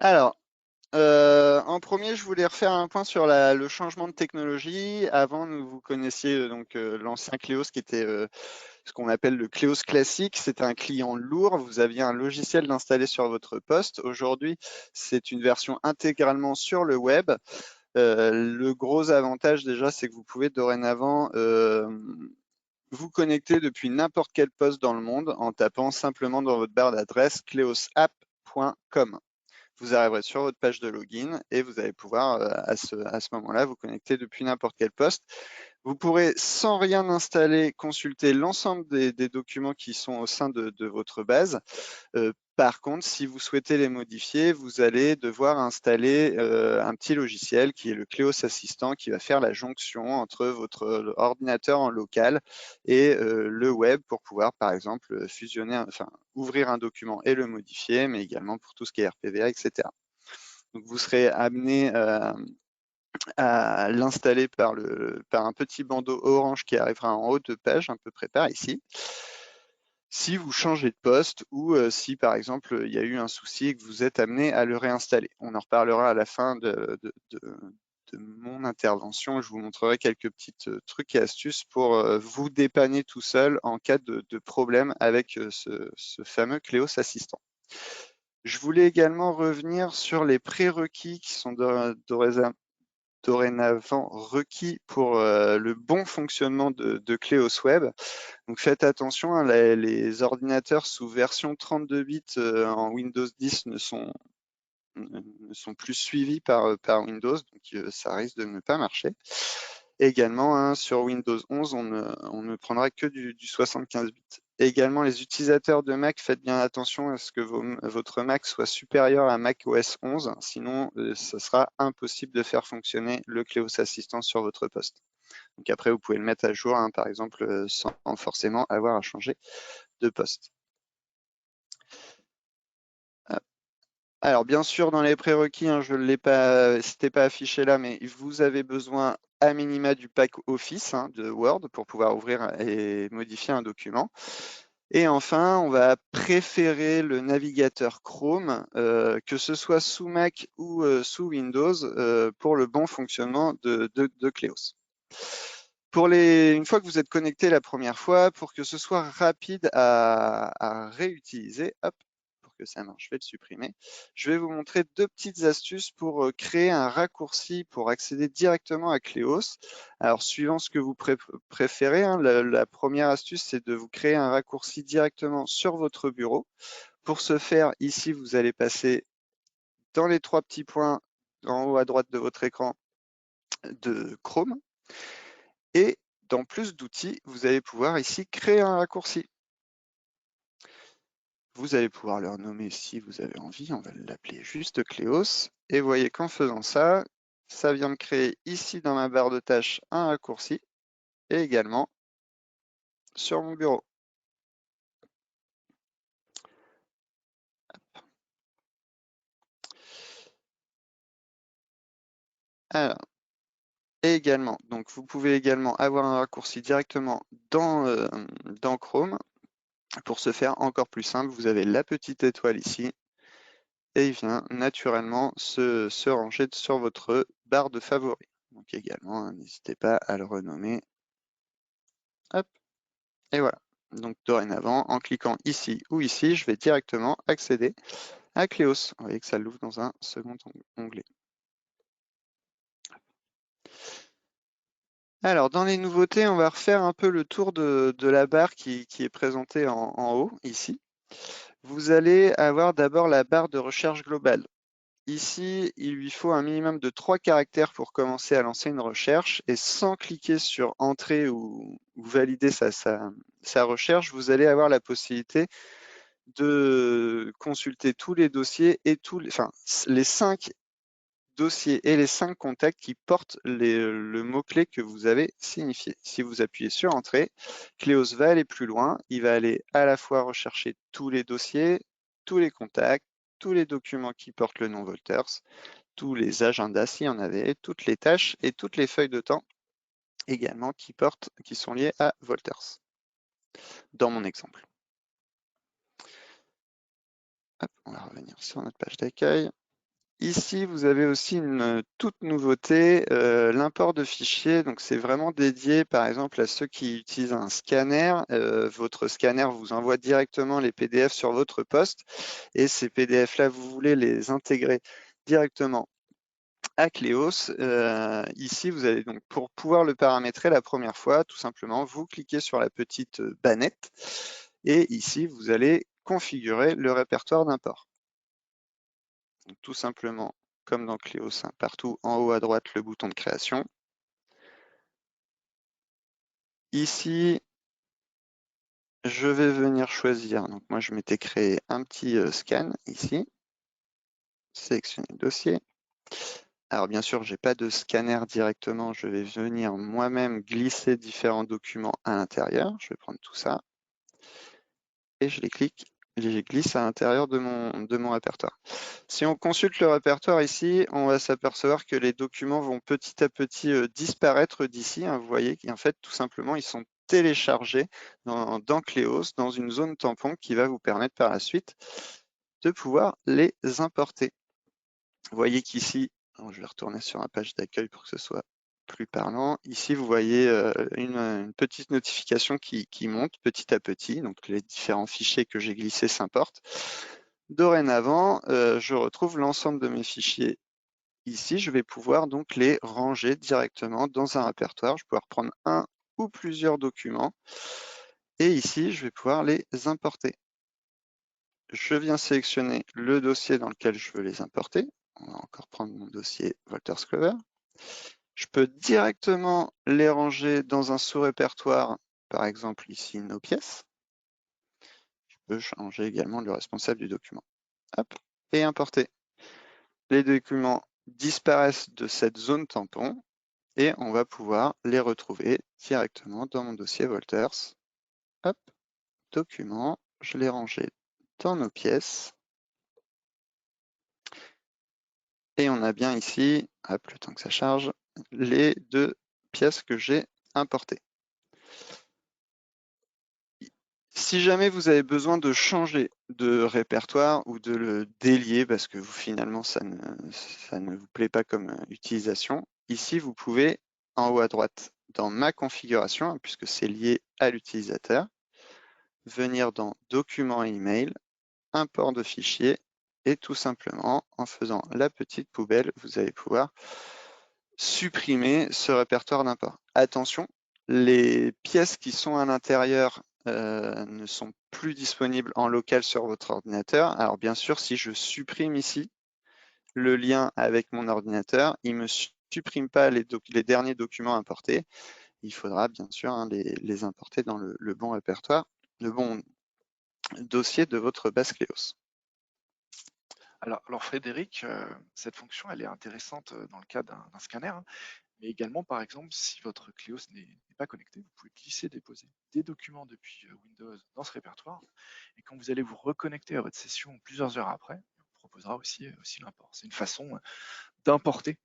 Alors, en premier, je voulais refaire un point sur le changement de technologie. Avant, vous connaissiez l'ancien Cleos qui était ce qu'on appelle le Cleos classique. C'était un client lourd. Vous aviez un logiciel d'installer sur votre poste. Aujourd'hui, c'est une version intégralement sur le web. Le gros avantage déjà, c'est que vous pouvez dorénavant vous connecter depuis n'importe quel poste dans le monde en tapant simplement dans votre barre d'adresse cleosapp.com. Vous arriverez sur votre page de login et vous allez pouvoir à ce moment-là vous connecter depuis n'importe quel poste. Vous pourrez sans rien installer consulter l'ensemble des documents qui sont au sein de votre base. Par contre, si vous souhaitez les modifier, vous allez devoir installer un petit logiciel qui est le Cleos Assistant qui va faire la jonction entre votre ordinateur en local et le web pour pouvoir, par exemple, ouvrir un document et le modifier, mais également pour tout ce qui est RPVA, etc. Donc, vous serez amené à l'installer par un petit bandeau orange qui arrivera en haut de page, à peu près par ici. Si vous changez de poste ou si par exemple il y a eu un souci et que vous êtes amené à le réinstaller. On en reparlera à la fin de mon intervention. Je vous montrerai quelques petits trucs et astuces pour vous dépanner tout seul en cas de problème avec ce fameux Cleos Assistant. Je voulais également revenir sur les prérequis qui sont dorénavant requis pour le bon fonctionnement de Cleos Web. Donc faites attention, hein, les ordinateurs sous version 32 bits en Windows 10 ne sont plus suivis par Windows, donc ça risque de ne pas marcher. Également, hein, sur Windows 11, on ne prendra que du 75 bits. Également, les utilisateurs de Mac, faites bien attention à ce que votre Mac soit supérieur à Mac OS 11, sinon ce sera impossible de faire fonctionner le Cleos Assistant sur votre poste. Donc après, vous pouvez le mettre à jour, hein, par exemple, sans forcément avoir à changer de poste. Alors bien sûr, dans les prérequis, hein, je ne l'ai pas, c'était pas affiché là, mais vous avez besoin à minima du pack Office de Word pour pouvoir ouvrir et modifier un document. Et enfin, on va préférer le navigateur Chrome, que ce soit sous Mac ou sous Windows, pour le bon fonctionnement de Cleos. Une fois que vous êtes connecté la première fois, pour que ce soit rapide à réutiliser, hop, pour que ça marche, je vais le supprimer. Je vais vous montrer deux petites astuces pour créer un raccourci pour accéder directement à Cleos. Alors, suivant ce que vous préférez, hein, la première astuce, c'est de vous créer un raccourci directement sur votre bureau. Pour ce faire, ici, vous allez passer dans les trois petits points en haut à droite de votre écran de Chrome. Et dans plus d'outils, vous allez pouvoir ici créer un raccourci. Vous allez pouvoir le renommer si vous avez envie, on va l'appeler juste Cleos. Et vous voyez qu'en faisant ça, ça vient me créer ici dans ma barre de tâches un raccourci et également sur mon bureau. Alors, et également, donc vous pouvez également avoir un raccourci directement dans Chrome. Pour ce faire encore plus simple, vous avez la petite étoile ici et il vient naturellement se ranger sur votre barre de favoris. Donc également, hein, n'hésitez pas à le renommer. Hop, et voilà. Donc dorénavant, en cliquant ici ou ici, je vais directement accéder à Cleos. Vous voyez que ça l'ouvre dans un second onglet. Alors, dans les nouveautés, on va refaire un peu le tour de la barre qui est présentée en haut, ici. Vous allez avoir d'abord la barre de recherche globale. Ici, il lui faut un minimum de 3 caractères pour commencer à lancer une recherche et sans cliquer sur Entrée ou valider sa recherche, vous allez avoir la possibilité de consulter tous les dossiers et les 5 dossiers et les 5 contacts qui portent le mot-clé que vous avez signifié. Si vous appuyez sur Entrée, Cleos va aller plus loin. Il va aller à la fois rechercher tous les dossiers, tous les contacts, tous les documents qui portent le nom Wolters, tous les agendas s'il y en avait, toutes les tâches et toutes les feuilles de temps également qui sont liées à Wolters, dans mon exemple. Hop, on va revenir sur notre page d'accueil. Ici, vous avez aussi une toute nouveauté, l'import de fichiers. Donc, c'est vraiment dédié, par exemple, à ceux qui utilisent un scanner. Votre scanner vous envoie directement les PDF sur votre poste. Et ces PDF-là, vous voulez les intégrer directement à Cleos. Ici, vous allez donc, pour pouvoir le paramétrer la première fois, tout simplement, vous cliquez sur la petite bannette. Et ici, vous allez configurer le répertoire d'import. Donc, tout simplement, comme dans Cleos, hein, partout en haut à droite, le bouton de création. Ici, je vais venir choisir. Donc moi, je m'étais créé un petit scan ici. Sélectionner le dossier. Alors bien sûr, je n'ai pas de scanner directement. Je vais venir moi-même glisser différents documents à l'intérieur. Je vais prendre tout ça et je les glisse à l'intérieur de mon répertoire. Si on consulte le répertoire ici, on va s'apercevoir que les documents vont petit à petit disparaître d'ici. Hein, vous voyez qu'en fait, tout simplement, ils sont téléchargés dans Cleos, dans une zone tampon qui va vous permettre par la suite de pouvoir les importer. Vous voyez qu'ici, je vais retourner sur la page d'accueil pour que ce soit plus parlant. Ici, vous voyez une petite notification qui monte petit à petit. Donc, les différents fichiers que j'ai glissés s'importent. Dorénavant, je retrouve l'ensemble de mes fichiers ici. Je vais pouvoir donc les ranger directement dans un répertoire. Je vais pouvoir prendre un ou plusieurs documents. Et ici, je vais pouvoir les importer. Je viens sélectionner le dossier dans lequel je veux les importer. On va encore prendre mon dossier Wolters Kluwer. Je peux directement les ranger dans un sous-répertoire, par exemple ici nos pièces. Je peux changer également le responsable du document. Hop, et importer. Les documents disparaissent de cette zone tampon et on va pouvoir les retrouver directement dans mon dossier Wolters. Hop, document, je l'ai rangé dans nos pièces. Et on a bien ici, hop, le temps que ça charge, les deux pièces que j'ai importées. Si jamais vous avez besoin de changer de répertoire ou de le délier parce que finalement ça ne vous plaît pas comme utilisation, ici vous pouvez en haut à droite dans ma configuration, puisque c'est lié à l'utilisateur, venir dans Documents et email, import de fichiers et tout simplement en faisant la petite poubelle, vous allez pouvoir supprimer ce répertoire d'import. Attention, les pièces qui sont à l'intérieur ne sont plus disponibles en local sur votre ordinateur. Alors bien sûr, si je supprime ici le lien avec mon ordinateur, il ne me supprime pas les derniers documents importés. Il faudra bien sûr les importer dans le bon répertoire, le bon dossier de votre base Cleos. Alors Frédéric, cette fonction, elle est intéressante dans le cas d'un scanner, hein, mais également, par exemple, si votre Cleos n'est pas connecté, vous pouvez glisser, déposer des documents depuis Windows dans ce répertoire, et quand vous allez vous reconnecter à votre session plusieurs heures après, il vous proposera aussi l'import. C'est une façon d'importer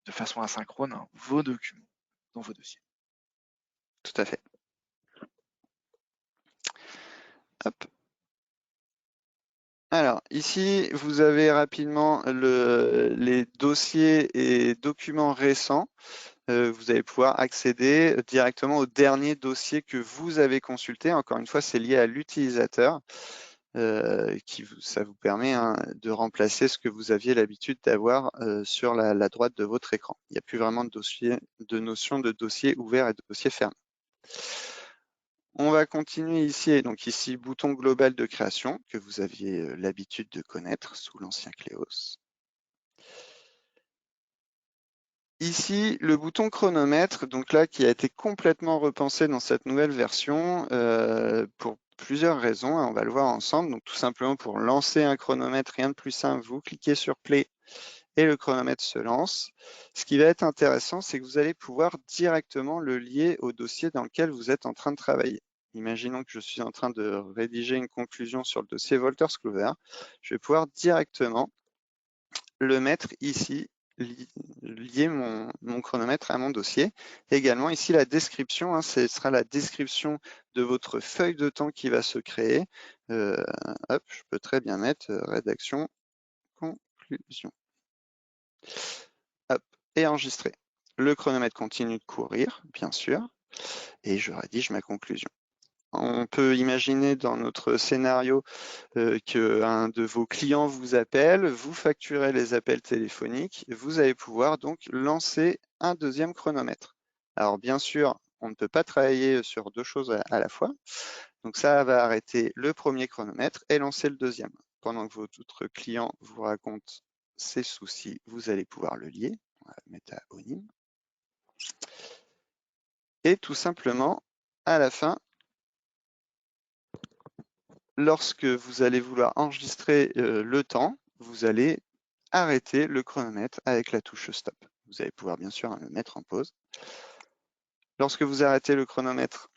de façon asynchrone vos documents dans vos dossiers. Tout à fait. Hop. Alors, ici, vous avez rapidement les dossiers et documents récents. Vous allez pouvoir accéder directement au dernier dossier que vous avez consulté. Encore une fois, c'est lié à l'utilisateur. Ça vous permet de remplacer ce que vous aviez l'habitude d'avoir sur la droite de votre écran. Il n'y a plus vraiment de notion de dossier ouvert et de dossier fermé. On va continuer ici, donc ici, bouton global de création que vous aviez l'habitude de connaître sous l'ancien Cleos. Ici, le bouton chronomètre, donc là, qui a été complètement repensé dans cette nouvelle version pour plusieurs raisons, on va le voir ensemble. Donc tout simplement pour lancer un chronomètre, rien de plus simple, vous cliquez sur Play et le chronomètre se lance. Ce qui va être intéressant, c'est que vous allez pouvoir directement le lier au dossier dans lequel vous êtes en train de travailler. Imaginons que je suis en train de rédiger une conclusion sur le dossier Wolters Kluwer. Je vais pouvoir directement le mettre ici, lier mon chronomètre à mon dossier. Également ici la description, ce sera la description de votre feuille de temps qui va se créer. Hop, je peux très bien mettre rédaction conclusion. conclusion. Hop, et enregistrer. Le chronomètre continue de courir, bien sûr, et je rédige ma conclusion. On peut imaginer dans notre scénario qu'un de vos clients vous appelle, vous facturez les appels téléphoniques, vous allez pouvoir donc lancer un deuxième chronomètre. Alors bien sûr, on ne peut pas travailler sur deux choses à la fois, donc ça va arrêter le premier chronomètre et lancer le deuxième. Pendant que votre client vous raconte ses soucis, vous allez pouvoir le lier, on va le mettre à Onim, et tout simplement, à la fin, lorsque vous allez vouloir enregistrer le temps, vous allez arrêter le chronomètre avec la touche stop. Vous allez pouvoir bien sûr le mettre en pause. Lorsque vous arrêtez le chronomètre,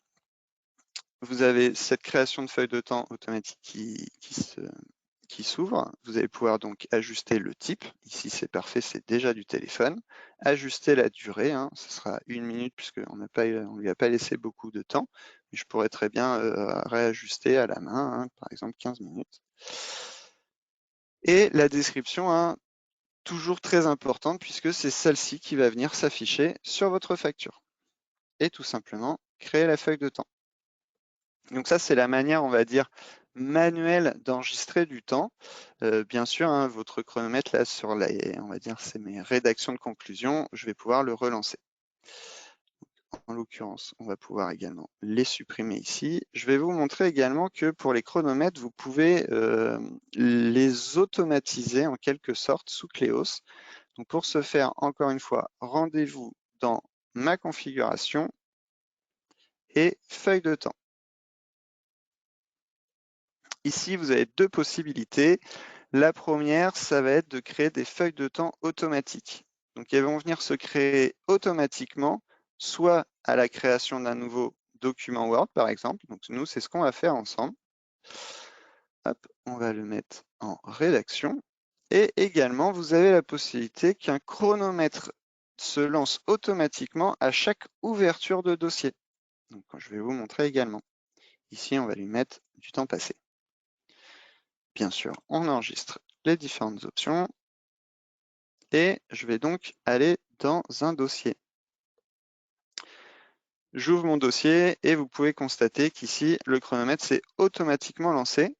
vous avez cette création de feuille de temps automatique qui s'ouvre. Vous allez pouvoir donc ajuster le type. Ici, c'est parfait, c'est déjà du téléphone. Ajuster la durée, ce sera 1 minute puisqu'on ne lui a pas laissé beaucoup de temps. Je pourrais très bien réajuster à la main, par exemple 15 minutes. Et la description, toujours très importante puisque c'est celle-ci qui va venir s'afficher sur votre facture. Et tout simplement, créer la feuille de temps. Donc ça, c'est la manière, on va dire, manuelle d'enregistrer du temps. Bien sûr, votre chronomètre, là, sur on va dire, c'est mes rédactions de conclusion, je vais pouvoir le relancer. En l'occurrence, on va pouvoir également les supprimer ici. Je vais vous montrer également que pour les chronomètres, vous pouvez les automatiser en quelque sorte sous Cleos. Donc pour ce faire, encore une fois, rendez-vous dans ma configuration et feuille de temps. Ici, vous avez deux possibilités. La première, ça va être de créer des feuilles de temps automatiques. Donc, elles vont venir se créer automatiquement, soit à la création d'un nouveau document Word, par exemple. Donc, nous, c'est ce qu'on va faire ensemble. Hop, on va le mettre en rédaction. Et également, vous avez la possibilité qu'un chronomètre se lance automatiquement à chaque ouverture de dossier. Donc, je vais vous montrer également. Ici, on va lui mettre du temps passé. Bien sûr, on enregistre les différentes options et je vais donc aller dans un dossier. J'ouvre mon dossier et vous pouvez constater qu'ici, le chronomètre s'est automatiquement lancé.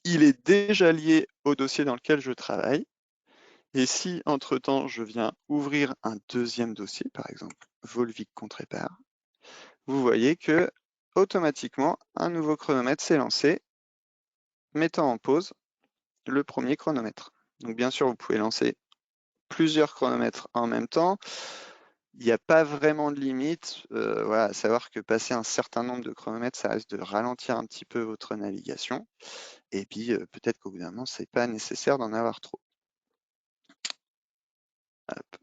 Il est déjà lié au dossier dans lequel je travaille. Et si, entre-temps, je viens ouvrir un deuxième dossier, par exemple Volvic Contrépar, vous voyez que automatiquement, un nouveau chronomètre s'est lancé, mettant en pause le premier chronomètre. Donc bien sûr, vous pouvez lancer plusieurs chronomètres en même temps. Il n'y a pas vraiment de limite. Voilà, à savoir que passer un certain nombre de chronomètres, ça risque de ralentir un petit peu votre navigation. Et puis, peut-être qu'au bout d'un moment, ce n'est pas nécessaire d'en avoir trop. Hop.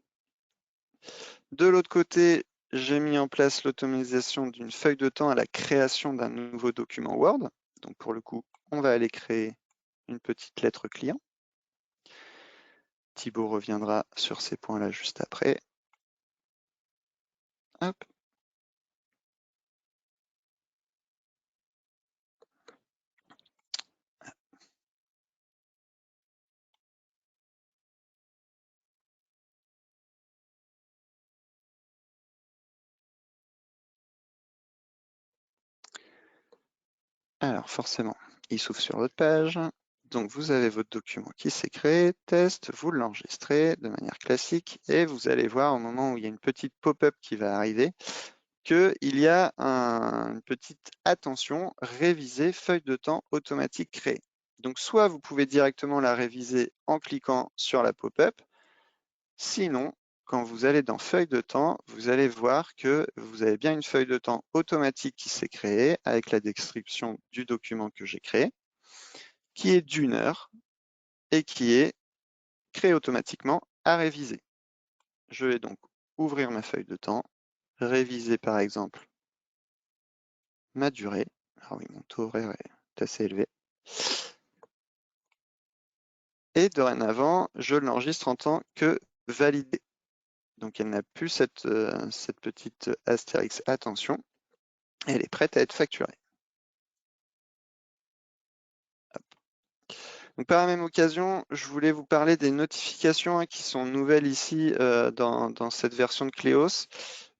De l'autre côté, j'ai mis en place l'automatisation d'une feuille de temps à la création d'un nouveau document Word. Donc, pour le coup, on va aller créer une petite lettre client. Thibaut reviendra sur ces points-là juste après. Hop. Alors forcément, il s'ouvre sur votre page. Donc vous avez votre document qui s'est créé, test, vous l'enregistrez de manière classique et vous allez voir au moment où il y a une petite pop-up qui va arriver qu'il y a une petite attention, réviser feuille de temps automatique créée. Donc soit vous pouvez directement la réviser en cliquant sur la pop-up, sinon quand vous allez dans feuille de temps, vous allez voir que vous avez bien une feuille de temps automatique qui s'est créée avec la description du document que j'ai créé, qui est d'1 heure et qui est créée automatiquement à réviser. Je vais donc ouvrir ma feuille de temps, réviser par exemple ma durée. Ah oui, mon taux horaire est assez élevé. Et dorénavant, je l'enregistre en tant que validé. Donc elle n'a plus cette petite astérix attention. Elle est prête à être facturée. Hop. Donc, par la même occasion, je voulais vous parler des notifications, hein, qui sont nouvelles ici dans cette version de Cleos.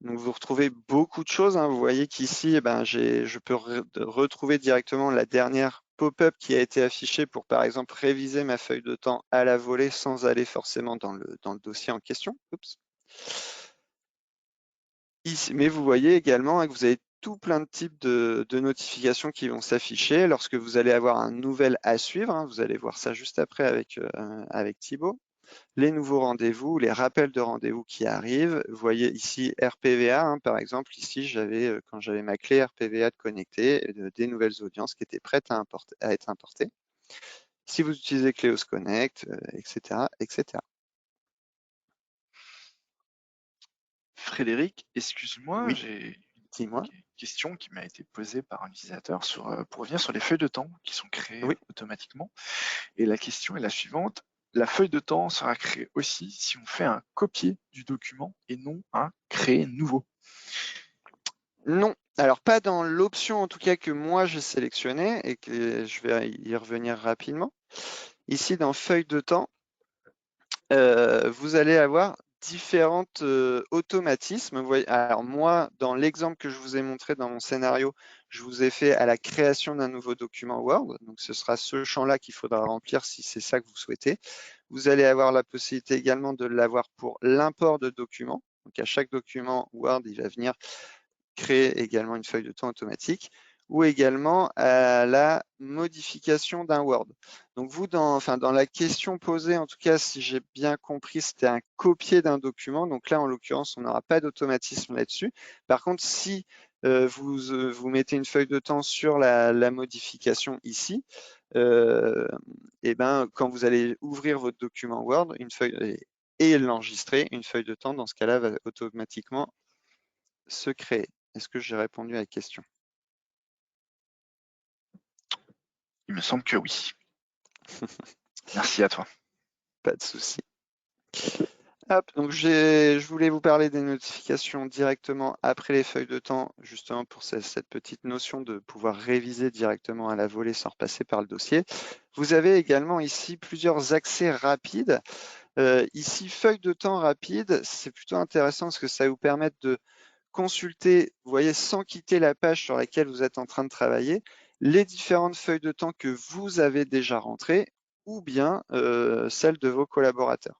Donc, vous retrouvez beaucoup de choses, hein. Vous voyez qu'ici, eh ben, je peux retrouver directement la dernière pop-up qui a été affichée pour, par exemple, réviser ma feuille de temps à la volée sans aller forcément dans le dossier en question. Oups. Ici, mais vous voyez également, hein, que vous avez tout plein de types de notifications qui vont s'afficher lorsque vous allez avoir un nouvel à suivre, hein. Vous allez voir ça juste après avec Thibaut. Les nouveaux rendez-vous, les rappels de rendez-vous qui arrivent. Vous voyez ici RPVA, hein, par exemple. Ici, quand j'avais ma clé RPVA de connecter, des nouvelles audiences qui étaient prêtes à être importées. Si vous utilisez Cleos Connect, etc., etc. Frédéric, excuse-moi, Oui, j'ai dis-moi. une question qui m'a été posée par un utilisateur pour revenir sur les feuilles de temps qui sont créées Oui. automatiquement. Et la question est la suivante. La feuille de temps sera créée aussi si on fait un copier du document et non un créer nouveau. Non, alors pas dans l'option en tout cas que moi j'ai sélectionnée et que je vais y revenir rapidement. Ici dans feuille de temps, vous allez avoir différentes automatismes. Vous voyez, alors moi, dans l'exemple que je vous ai montré dans mon scénario, je vous ai fait à la création d'un nouveau document Word. Donc ce sera ce champ-là qu'il faudra remplir si c'est ça que vous souhaitez. Vous allez avoir la possibilité également de l'avoir pour l'import de documents. Donc à chaque document Word, il va venir créer également une feuille de temps automatique ou également à la modification d'un Word. Donc vous, dans la question posée, en tout cas, si j'ai bien compris, c'était un copier d'un document. Donc là, en l'occurrence, on n'aura pas d'automatisme là-dessus. Par contre, si vous mettez une feuille de temps sur la modification ici, et ben, quand vous allez ouvrir votre document Word, une feuille et l'enregistrer, une feuille de temps, dans ce cas-là, va automatiquement se créer. Est-ce que j'ai répondu à la question? Il me semble que oui. Merci à toi. Pas de souci. Hop, donc je voulais vous parler des notifications directement après les feuilles de temps, justement pour cette petite notion de pouvoir réviser directement à la volée sans repasser par le dossier. Vous avez également ici plusieurs accès rapides. Ici, feuille de temps rapide, c'est plutôt intéressant parce que ça va vous permettre de consulter, vous voyez, sans quitter la page sur laquelle vous êtes en train de travailler, les différentes feuilles de temps que vous avez déjà rentrées ou bien celles de vos collaborateurs.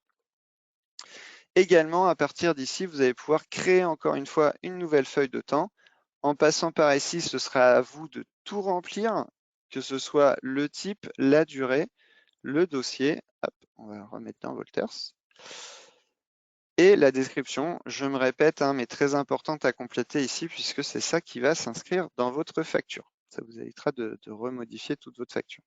Également, à partir d'ici, vous allez pouvoir créer encore une fois une nouvelle feuille de temps. En passant par ici, ce sera à vous de tout remplir, que ce soit le type, la durée, le dossier. Hop, on va remettre dans Wolters. Et la description, je me répète, hein, mais très importante à compléter ici, puisque c'est ça qui va s'inscrire dans votre facture. Ça vous évitera de remodifier toute votre facture.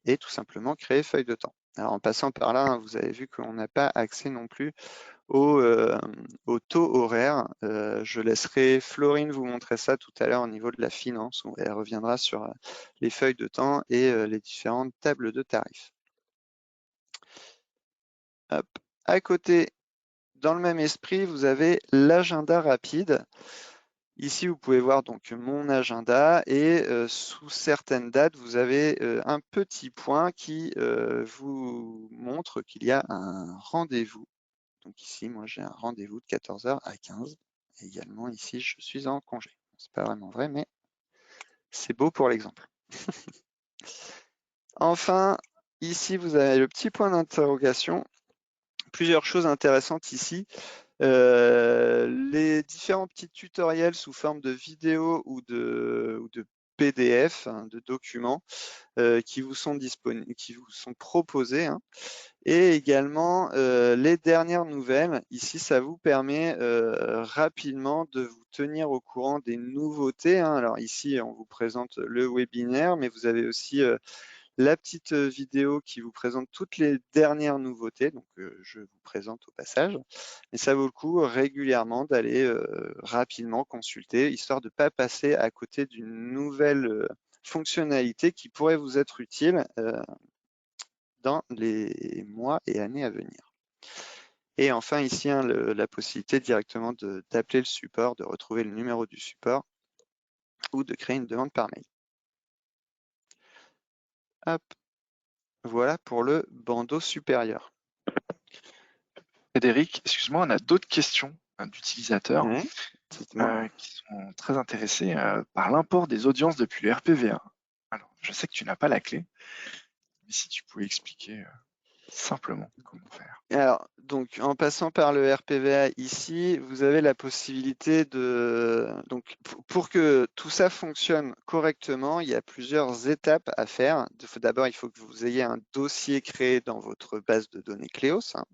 Et tout simplement créer feuille de temps. Alors en passant par là, hein, vous avez vu qu'on n'a pas accès non plus au taux horaire. Je laisserai Florine vous montrer ça tout à l'heure au niveau de la finance, où elle reviendra sur les feuilles de temps et les différentes tables de tarifs. Hop. À côté, dans le même esprit, vous avez l'agenda rapide. Ici, vous pouvez voir donc mon agenda et sous certaines dates, vous avez un petit point qui vous montre qu'il y a un rendez-vous. Donc ici, moi, j'ai un rendez-vous de 14 h à 15. Et également, ici, je suis en congé. C'est pas vraiment vrai, mais c'est beau pour l'exemple. Enfin, ici, vous avez le petit point d'interrogation. Plusieurs choses intéressantes ici. Les différents petits tutoriels sous forme de vidéos ou de PDF, hein, de documents qui vous sont disponibles, qui vous sont proposés, hein. Et également les dernières nouvelles. Ici, ça vous permet rapidement de vous tenir au courant des nouveautés, hein. Alors ici, on vous présente le webinaire, mais vous avez aussi la petite vidéo qui vous présente toutes les dernières nouveautés, donc je vous présente au passage. Mais ça vaut le coup régulièrement d'aller rapidement consulter, histoire de ne pas passer à côté d'une nouvelle fonctionnalité qui pourrait vous être utile dans les mois et années à venir. Et enfin ici, hein, la possibilité directement d'appeler le support, de retrouver le numéro du support ou de créer une demande par mail. Hop. Voilà pour le bandeau supérieur. Frédéric, excuse-moi, on a d'autres questions d'utilisateurs Ouais, dites-moi. qui sont très intéressés par l'import des audiences depuis le RPVA. Alors, je sais que tu n'as pas la clé, mais si tu pouvais expliquer simplement comment faire. Alors, donc, en passant par le RPVA ici, vous avez la possibilité de... Donc, pour que tout ça fonctionne correctement, il y a plusieurs étapes à faire. D'abord, il faut que vous ayez un dossier créé dans votre base de données Cleos, hein,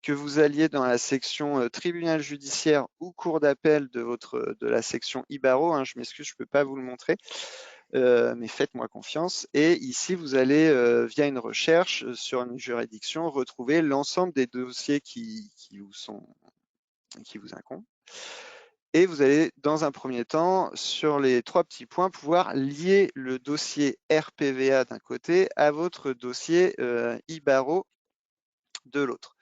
que vous alliez dans la section tribunal judiciaire ou cour d'appel de la section Ibaro. Hein, je m'excuse, je ne peux pas vous le montrer. Mais faites-moi confiance. Et ici, vous allez, via une recherche sur une juridiction, retrouver l'ensemble des dossiers qui vous incombent. Et vous allez, dans un premier temps, sur les 3 petits points, pouvoir lier le dossier RPVA d'un côté à votre dossier Ibaro de l'autre.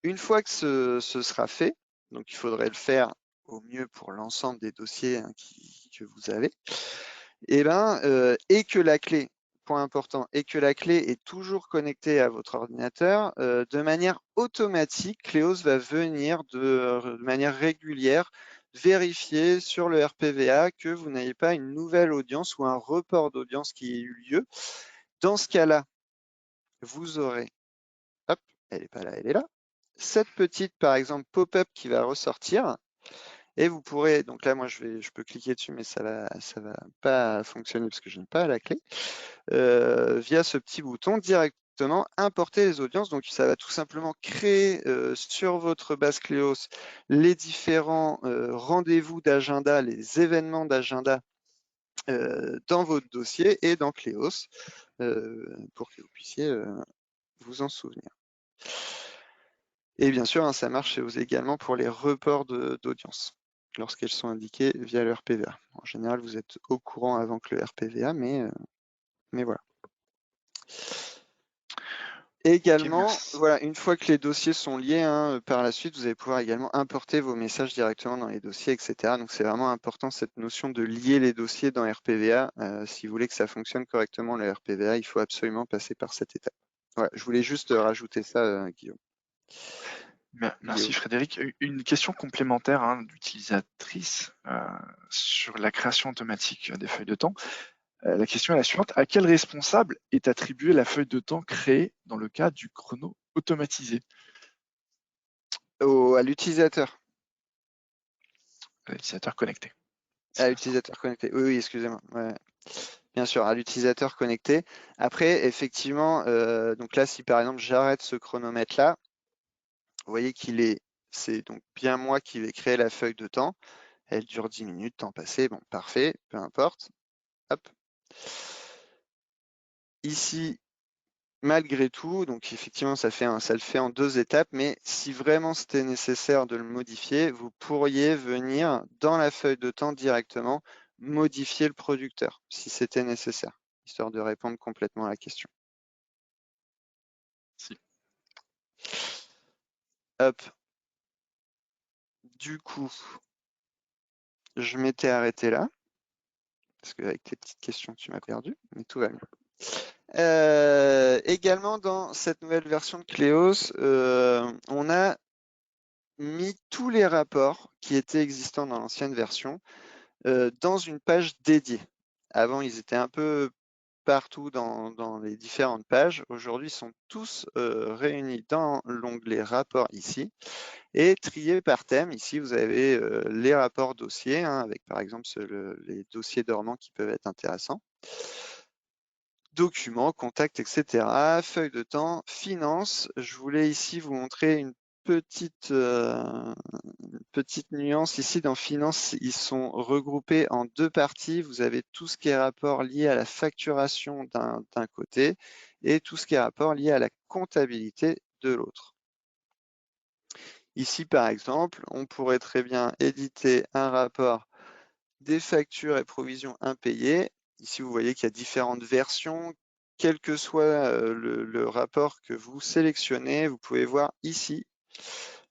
Une fois que ce sera fait, donc il faudrait le faire au mieux pour l'ensemble des dossiers, hein, que vous avez, et que la clé, point important, et que la clé est toujours connectée à votre ordinateur, de manière automatique, Cleos va venir de manière régulière vérifier sur le RPVA que vous n'ayez pas une nouvelle audience ou un report d'audience qui ait eu lieu. Dans ce cas-là, vous aurez, hop, elle n'est pas là, elle est là, cette petite, par exemple, pop-up qui va ressortir. Et vous pourrez, donc là, moi, je peux cliquer dessus, mais ça va pas fonctionner parce que je n'ai pas la clé. Via ce petit bouton, directement importer les audiences. Donc, ça va tout simplement créer sur votre base Cleos les différents rendez-vous d'agenda, les événements d'agenda dans votre dossier et dans Cleos pour que vous puissiez vous en souvenir. Et bien sûr, hein, ça marche également pour les reports d'audience lorsqu'elles sont indiquées via le RPVA. En général, vous êtes au courant avant que le RPVA, mais voilà. Ok, Également, merci. voilà, une fois que les dossiers sont liés, hein, par la suite, vous allez pouvoir également importer vos messages directement dans les dossiers, etc. Donc c'est vraiment important cette notion de lier les dossiers dans RPVA. Si vous voulez que ça fonctionne correctement le RPVA, il faut absolument passer par cette étape. Voilà, je voulais juste rajouter ça, Guillaume. Merci Frédéric. Une question complémentaire d'utilisatrice sur la création automatique des feuilles de temps. La question est la suivante. À quel responsable est attribuée la feuille de temps créée dans le cas du chrono automatisé? À l'utilisateur. L'utilisateur connecté. À l'utilisateur connecté. Oui, excusez-moi. Ouais. Bien sûr, à l'utilisateur connecté. Après, effectivement, donc là, si par exemple j'arrête ce chronomètre-là, vous voyez c'est donc bien moi qui vais créer la feuille de temps. Elle dure 10 minutes, temps passé. Bon, parfait, peu importe. Hop. Ici, malgré tout, donc effectivement, ça le fait en 2 étapes, mais si vraiment c'était nécessaire de le modifier, vous pourriez venir dans la feuille de temps directement modifier le producteur, si c'était nécessaire, histoire de répondre complètement à la question. Si. Hop. Du coup, je m'étais arrêté là, parce qu'avec tes petites questions, tu m'as perdu, mais tout va bien. Également, dans cette nouvelle version de Cleos, on a mis tous les rapports qui étaient existants dans l'ancienne version dans une page dédiée. Avant, ils étaient un peu partout dans les différentes pages. Aujourd'hui, ils sont tous réunis dans l'onglet rapports ici et triés par thème. Ici, vous avez les rapports dossiers, hein, avec par exemple les dossiers dormants qui peuvent être intéressants. Documents, contacts, etc. Feuille de temps, finances. Je voulais ici vous montrer une petite nuance. Ici, dans finance, ils sont regroupés en 2 parties. Vous avez tout ce qui est rapport lié à la facturation d'un côté et tout ce qui est rapport lié à la comptabilité de l'autre. Ici, par exemple, on pourrait très bien éditer un rapport des factures et provisions impayées. Ici, vous voyez qu'il y a différentes versions. Quel que soit le rapport que vous sélectionnez, vous pouvez voir ici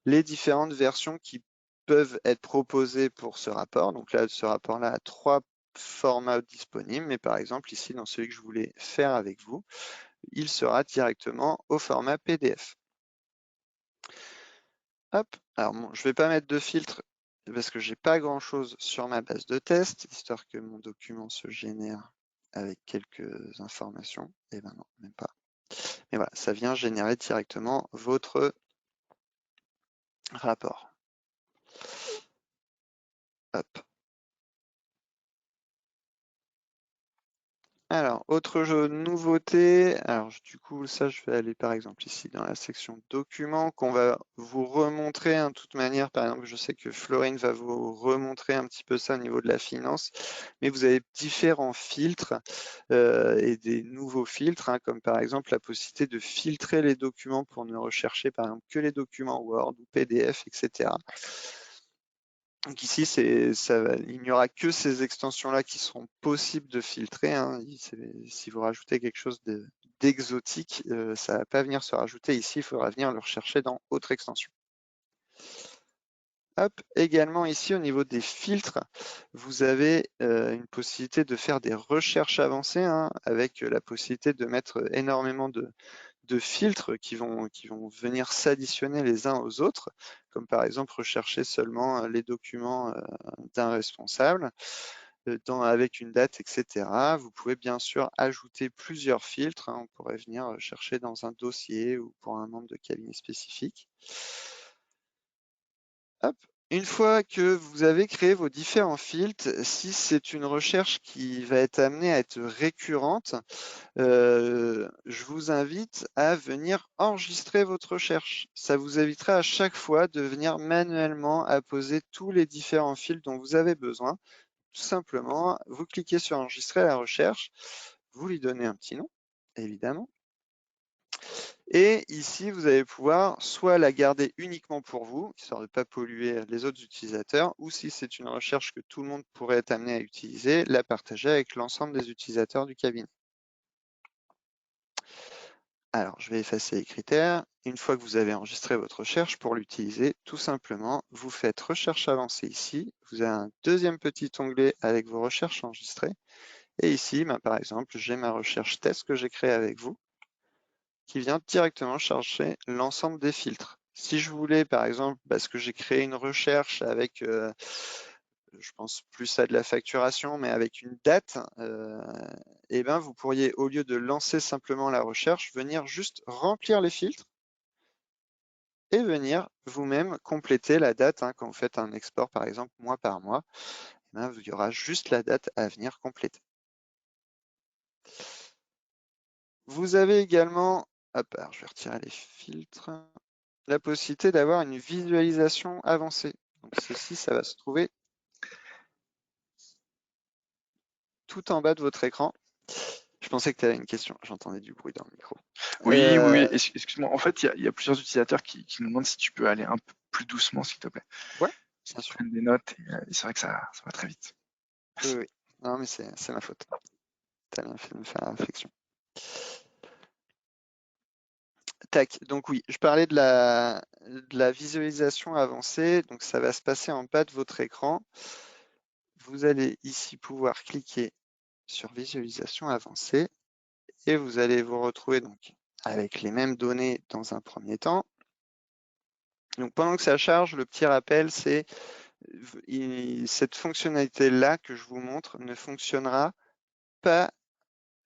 les différentes versions qui peuvent être proposées pour ce rapport. Donc là, ce rapport-là a 3 formats disponibles, mais par exemple, ici, dans celui que je voulais faire avec vous, il sera directement au format PDF. Hop, alors bon, je ne vais pas mettre de filtre parce que j'ai pas grand chose sur ma base de test, histoire que mon document se génère avec quelques informations. Et ben non, même pas. Mais voilà, ça vient générer directement votre rapport. Hop. Alors, autre nouveauté, alors du coup, ça, je vais aller par exemple ici dans la section documents qu'on va vous remontrer de toute manière. Par exemple, je sais que Florine va vous remontrer un petit peu ça au niveau de la finance, mais vous avez différents filtres et des nouveaux filtres, hein, comme par exemple la possibilité de filtrer les documents pour ne rechercher par exemple que les documents Word ou PDF, etc. Donc ici, il n'y aura que ces extensions-là qui seront possibles de filtrer, hein. Si vous rajoutez quelque chose d'exotique, ça ne va pas venir se rajouter ici, il faudra venir le rechercher dans autre extension. Hop, également ici au niveau des filtres, vous avez une possibilité de faire des recherches avancées, hein, avec la possibilité de mettre énormément de filtres qui vont venir s'additionner les uns aux autres, comme par exemple rechercher seulement les documents d'un responsable avec une date, etc. Vous pouvez bien sûr ajouter plusieurs filtres, hein. On pourrait venir chercher dans un dossier ou pour un membre de cabinet spécifique. Hop. Une fois que vous avez créé vos différents filtres, si c'est une recherche qui va être amenée à être récurrente, je vous invite à venir enregistrer votre recherche. Ça vous évitera à chaque fois de venir manuellement apposer tous les différents fils dont vous avez besoin. Tout simplement, vous cliquez sur enregistrer la recherche, vous lui donnez un petit nom, évidemment. Et ici, vous allez pouvoir soit la garder uniquement pour vous, histoire de ne pas polluer les autres utilisateurs, ou si c'est une recherche que tout le monde pourrait être amené à utiliser, la partager avec l'ensemble des utilisateurs du cabinet. Alors, je vais effacer les critères. Une fois que vous avez enregistré votre recherche, pour l'utiliser, tout simplement, vous faites recherche avancée ici. Vous avez un deuxième petit onglet avec vos recherches enregistrées. Et ici, par exemple, j'ai ma recherche test que j'ai créée avec vous, qui vient directement charger l'ensemble des filtres. Si je voulais, par exemple, parce que j'ai créé une recherche avec, je pense plus à de la facturation, mais avec une date, eh ben, vous pourriez, au lieu de lancer simplement la recherche, venir juste remplir les filtres et venir vous-même compléter la date, hein, quand vous faites un export, par exemple, mois par mois. Eh ben, il y aura juste la date à venir compléter. Vous avez également, alors je vais retirer les filtres, la possibilité d'avoir une visualisation avancée. Donc ceci, ça va se trouver tout en bas de votre écran. Je pensais que tu avais une question, j'entendais du bruit dans le micro. Oui, excuse-moi. En fait, il y a plusieurs utilisateurs qui nous demandent si tu peux aller un peu plus doucement, s'il te plaît. Ouais, Ils bien sûr. prennent des notes et c'est vrai que ça va très vite. Oui, oui. Non, mais c'est ma faute. Tu as bien fait de me faire la réflexion. Tac, donc oui, je parlais de la visualisation avancée, donc ça va se passer en bas de votre écran. Vous allez ici pouvoir cliquer sur visualisation avancée et vous allez vous retrouver donc avec les mêmes données dans un premier temps. Donc pendant que ça charge, le petit rappel, c'est cette fonctionnalité-là que je vous montre ne fonctionnera pas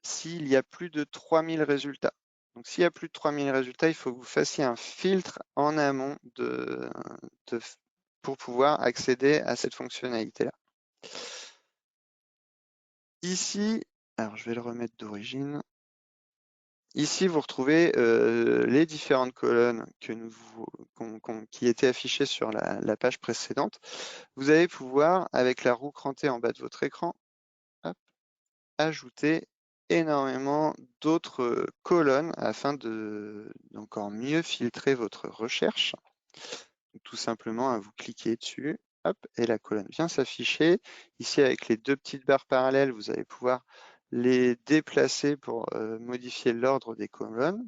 s'il y a plus de 3000 résultats. Donc s'il y a plus de 3000 résultats, il faut que vous fassiez un filtre en amont pour pouvoir accéder à cette fonctionnalité-là. Ici, alors je vais le remettre d'origine. Ici, vous retrouvez les différentes colonnes qui étaient affichées sur la page précédente. Vous allez pouvoir, avec la roue crantée en bas de votre écran, hop, ajouter énormément d'autres colonnes afin d'encore mieux filtrer votre recherche. Donc, tout simplement, vous cliquez dessus, hop, et la colonne vient s'afficher. Ici, avec les deux petites barres parallèles, vous allez pouvoir les déplacer pour modifier l'ordre des colonnes.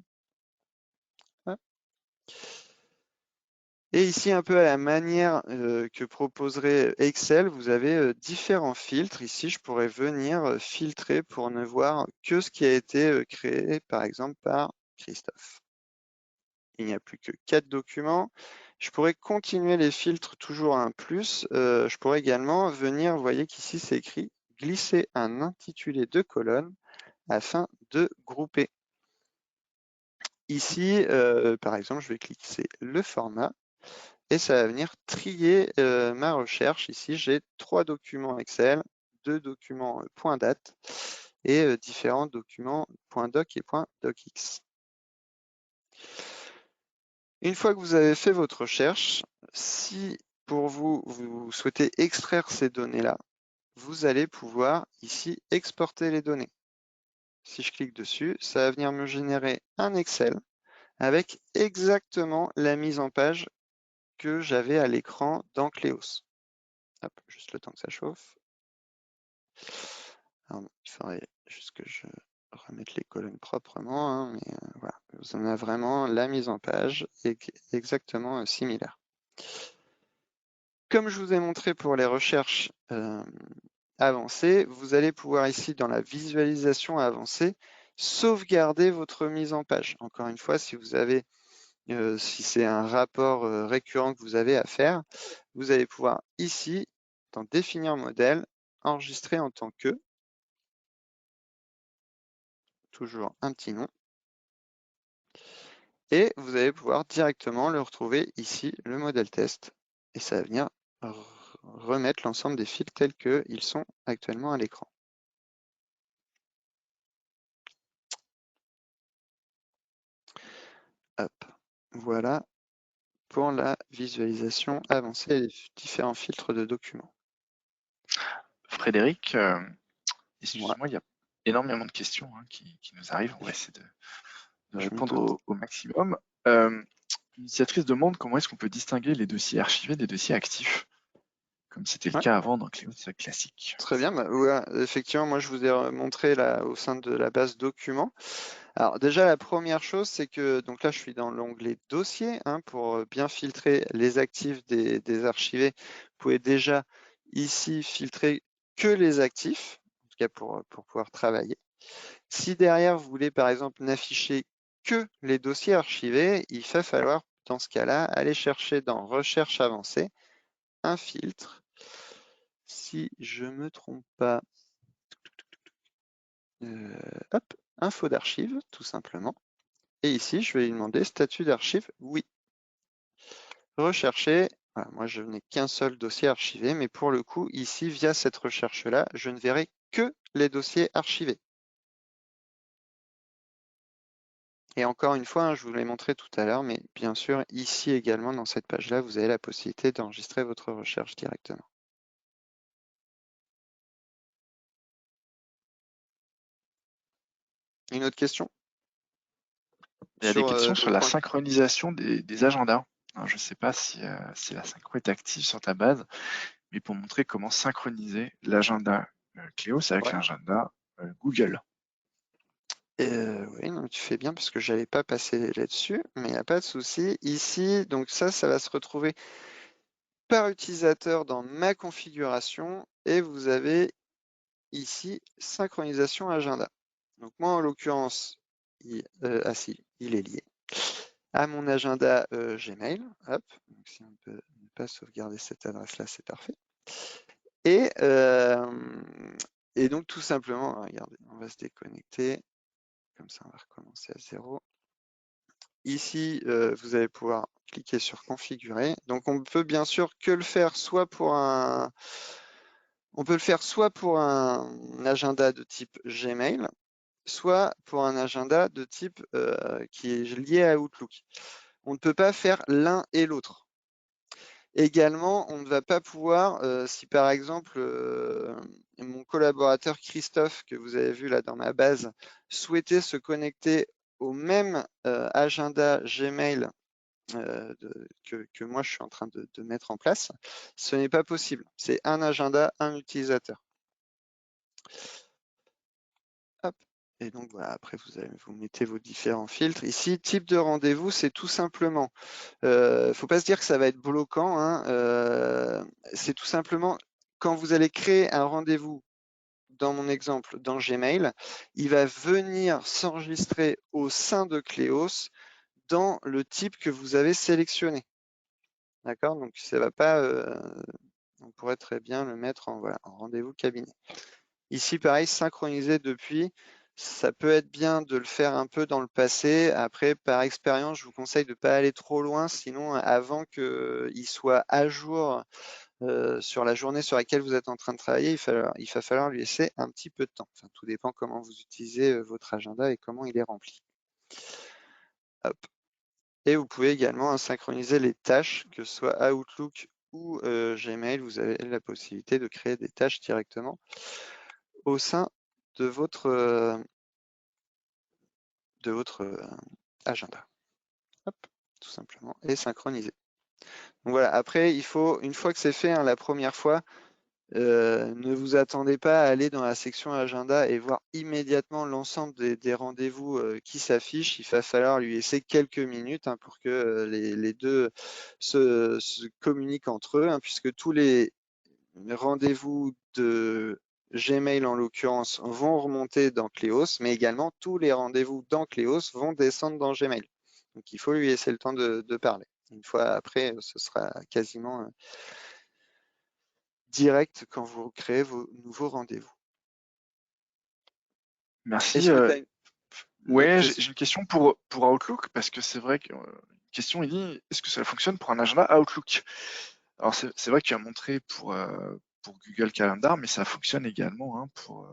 Hop. Et ici, un peu à la manière que proposerait Excel, vous avez différents filtres. Ici, je pourrais venir filtrer pour ne voir que ce qui a été créé, par exemple, par Christophe. Il n'y a plus que 4 documents. Je pourrais continuer les filtres toujours à un plus. Je pourrais également venir, vous voyez qu'ici, c'est écrit « Glisser un intitulé de colonne » afin de grouper. Ici, par exemple, je vais cliquer le format et ça va venir trier ma recherche. Ici, j'ai 3 documents Excel, 2 documents .date et différents documents .doc et .docx. Une fois que vous avez fait votre recherche, si pour vous, vous souhaitez extraire ces données-là, vous allez pouvoir ici exporter les données. Si je clique dessus, ça va venir me générer un Excel avec exactement la mise en page que j'avais à l'écran dans Cléos. Hop, juste le temps que ça chauffe. Alors, il faudrait juste que je remette les colonnes proprement, hein, mais voilà, vous en avez vraiment la mise en page exactement similaire. Comme je vous ai montré pour les recherches avancées, vous allez pouvoir ici dans la visualisation avancée sauvegarder votre mise en page. Encore une fois, si vous avez si c'est un rapport récurrent que vous avez à faire, vous allez pouvoir ici, dans définir modèle, enregistrer en tant que, toujours un petit nom, et vous allez pouvoir directement le retrouver ici, le modèle test, et ça va venir remettre l'ensemble des fils tels qu'ils sont actuellement à l'écran. Hop, voilà pour la visualisation avancée et les différents filtres de documents. Frédéric, Moi, excuse-moi, il y a énormément de questions qui nous arrivent. On va essayer de je me répondre doute. au maximum. L'utilisatrice demande comment est-ce qu'on peut distinguer les dossiers archivés des dossiers actifs, comme c'était le Ouais. cas avant dans Cléos classique. Très bien, bah, ouais, effectivement, moi je vous ai montré là au sein de la base documents. Alors déjà la première chose, c'est que donc là je suis dans l'onglet dossier hein, pour bien filtrer les actifs des archivés. Vous pouvez déjà ici filtrer que les actifs, en tout cas pour pouvoir travailler. Si derrière vous voulez par exemple n'afficher que les dossiers archivés, il va falloir dans ce cas-là aller chercher dans Recherche avancée un filtre. Si je me trompe pas, hop, info d'archives, tout simplement. Et ici, je vais lui demander statut d'archive, oui. Rechercher, voilà, moi je n'ai qu'un seul dossier archivé, mais pour le coup, ici, via cette recherche-là, je ne verrai que les dossiers archivés. Et encore une fois, hein, je vous l'ai montré tout à l'heure, mais bien sûr, ici également, dans cette page-là, vous avez la possibilité d'enregistrer votre recherche directement. Une autre question? Il y a des Sur questions le sur la point. synchronisation des agendas. Alors, je ne sais pas si la synchro est active sur ta base, mais pour montrer comment synchroniser l'agenda Cléos avec Ouais. l'agenda Google. Oui, non, tu fais bien parce que j'allais pas passer là-dessus, mais il n'y a pas de souci. Ici, donc ça va se retrouver par utilisateur dans ma configuration et vous avez ici synchronisation agenda. Donc moi en l'occurrence, il est lié à mon agenda Gmail. Hop, donc si on peut ne pas sauvegarder cette adresse-là, c'est parfait. Et, et donc tout simplement, regardez, on va se déconnecter. Comme ça, on va recommencer à zéro. Ici, vous allez pouvoir cliquer sur configurer. Donc on peut bien sûr que le faire soit pour un agenda de type Gmail, soit pour un agenda de type qui est lié à Outlook. On ne peut pas faire l'un et l'autre. Également, on ne va pas pouvoir, si par exemple mon collaborateur Christophe, que vous avez vu là dans ma base, souhaitait se connecter au même agenda Gmail que moi je suis en train de mettre en place, ce n'est pas possible. C'est un agenda, un utilisateur. Hop. Et donc voilà, après vous mettez vos différents filtres. Ici, type de rendez-vous, c'est tout simplement, faut pas se dire que ça va être bloquant, hein, c'est tout simplement quand vous allez créer un rendez-vous, dans mon exemple, dans Gmail, il va venir s'enregistrer au sein de Cleos dans le type que vous avez sélectionné. D'accord? Donc ça va pas, on pourrait très bien le mettre en, voilà, en rendez-vous cabinet. Ici, pareil, synchroniser depuis, ça peut être bien de le faire un peu dans le passé. Après, par expérience, je vous conseille de ne pas aller trop loin, sinon avant qu'il soit à jour sur la journée sur laquelle vous êtes en train de travailler, il va falloir lui laisser un petit peu de temps. Enfin, tout dépend comment vous utilisez votre agenda et comment il est rempli. Hop. Et vous pouvez également synchroniser les tâches, que ce soit Outlook ou Gmail, vous avez la possibilité de créer des tâches directement au sein de votre agenda. Hop, tout simplement, et synchroniser. Donc voilà, après, il faut, une fois que c'est fait, hein, la première fois, ne vous attendez pas à aller dans la section agenda et voir immédiatement l'ensemble des rendez-vous qui s'affichent. Il va falloir lui laisser quelques minutes, hein, pour que les deux se communiquent entre eux, hein, puisque tous les rendez-vous de Gmail en l'occurrence vont remonter dans Cleos, mais également tous les rendez-vous dans Cleos vont descendre dans Gmail. Donc il faut lui laisser le temps de parler. Une fois après, ce sera quasiment direct quand vous créez vos nouveaux rendez-vous. Merci. Est-ce que tu as une autre Ouais, j'ai question? une question pour Outlook, parce que c'est vrai que une question, il dit, est-ce que ça fonctionne pour un agenda Outlook? Alors c'est vrai que tu as montré pour Google Calendar, mais ça fonctionne également, hein, pour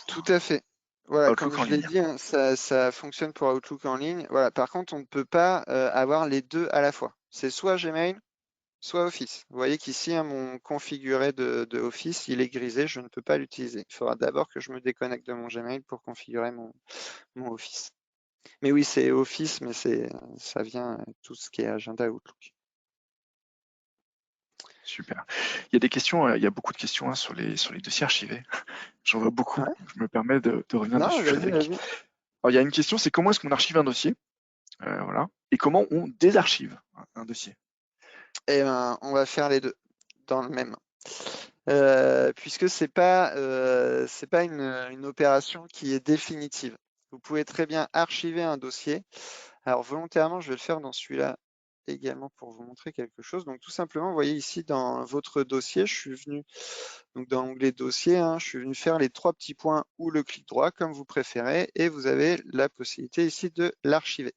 Tout à fait. Voilà, comme Outlook en je l'ai ligne. dit, hein, ça fonctionne pour Outlook en ligne. Voilà, par contre, on ne peut pas avoir les deux à la fois. C'est soit Gmail, soit Office. Vous voyez qu'ici, hein, mon configuré de Office, il est grisé, je ne peux pas l'utiliser. Il faudra d'abord que je me déconnecte de mon Gmail pour configurer mon Office. Mais oui, c'est Office, mais ça vient tout ce qui est agenda Outlook. Super. Il y a des questions, il y a beaucoup de questions, hein, sur les dossiers archivés. J'en vois beaucoup. Ouais. Je me permets de revenir Non, dessus, vas-y, Frédéric. vas-y. Alors il y a une question, c'est comment est-ce qu'on archive un dossier? Voilà. Et comment on désarchive un dossier? Et ben, on va faire les deux dans le même. Puisque c'est pas une opération qui est définitive. Vous pouvez très bien archiver un dossier. Alors volontairement, je vais le faire dans celui-là également pour vous montrer quelque chose. Donc tout simplement, vous voyez ici dans votre dossier, je suis venu donc dans l'onglet dossier, hein, je suis venu faire les trois petits points ou le clic droit comme vous préférez, et vous avez la possibilité ici de l'archiver.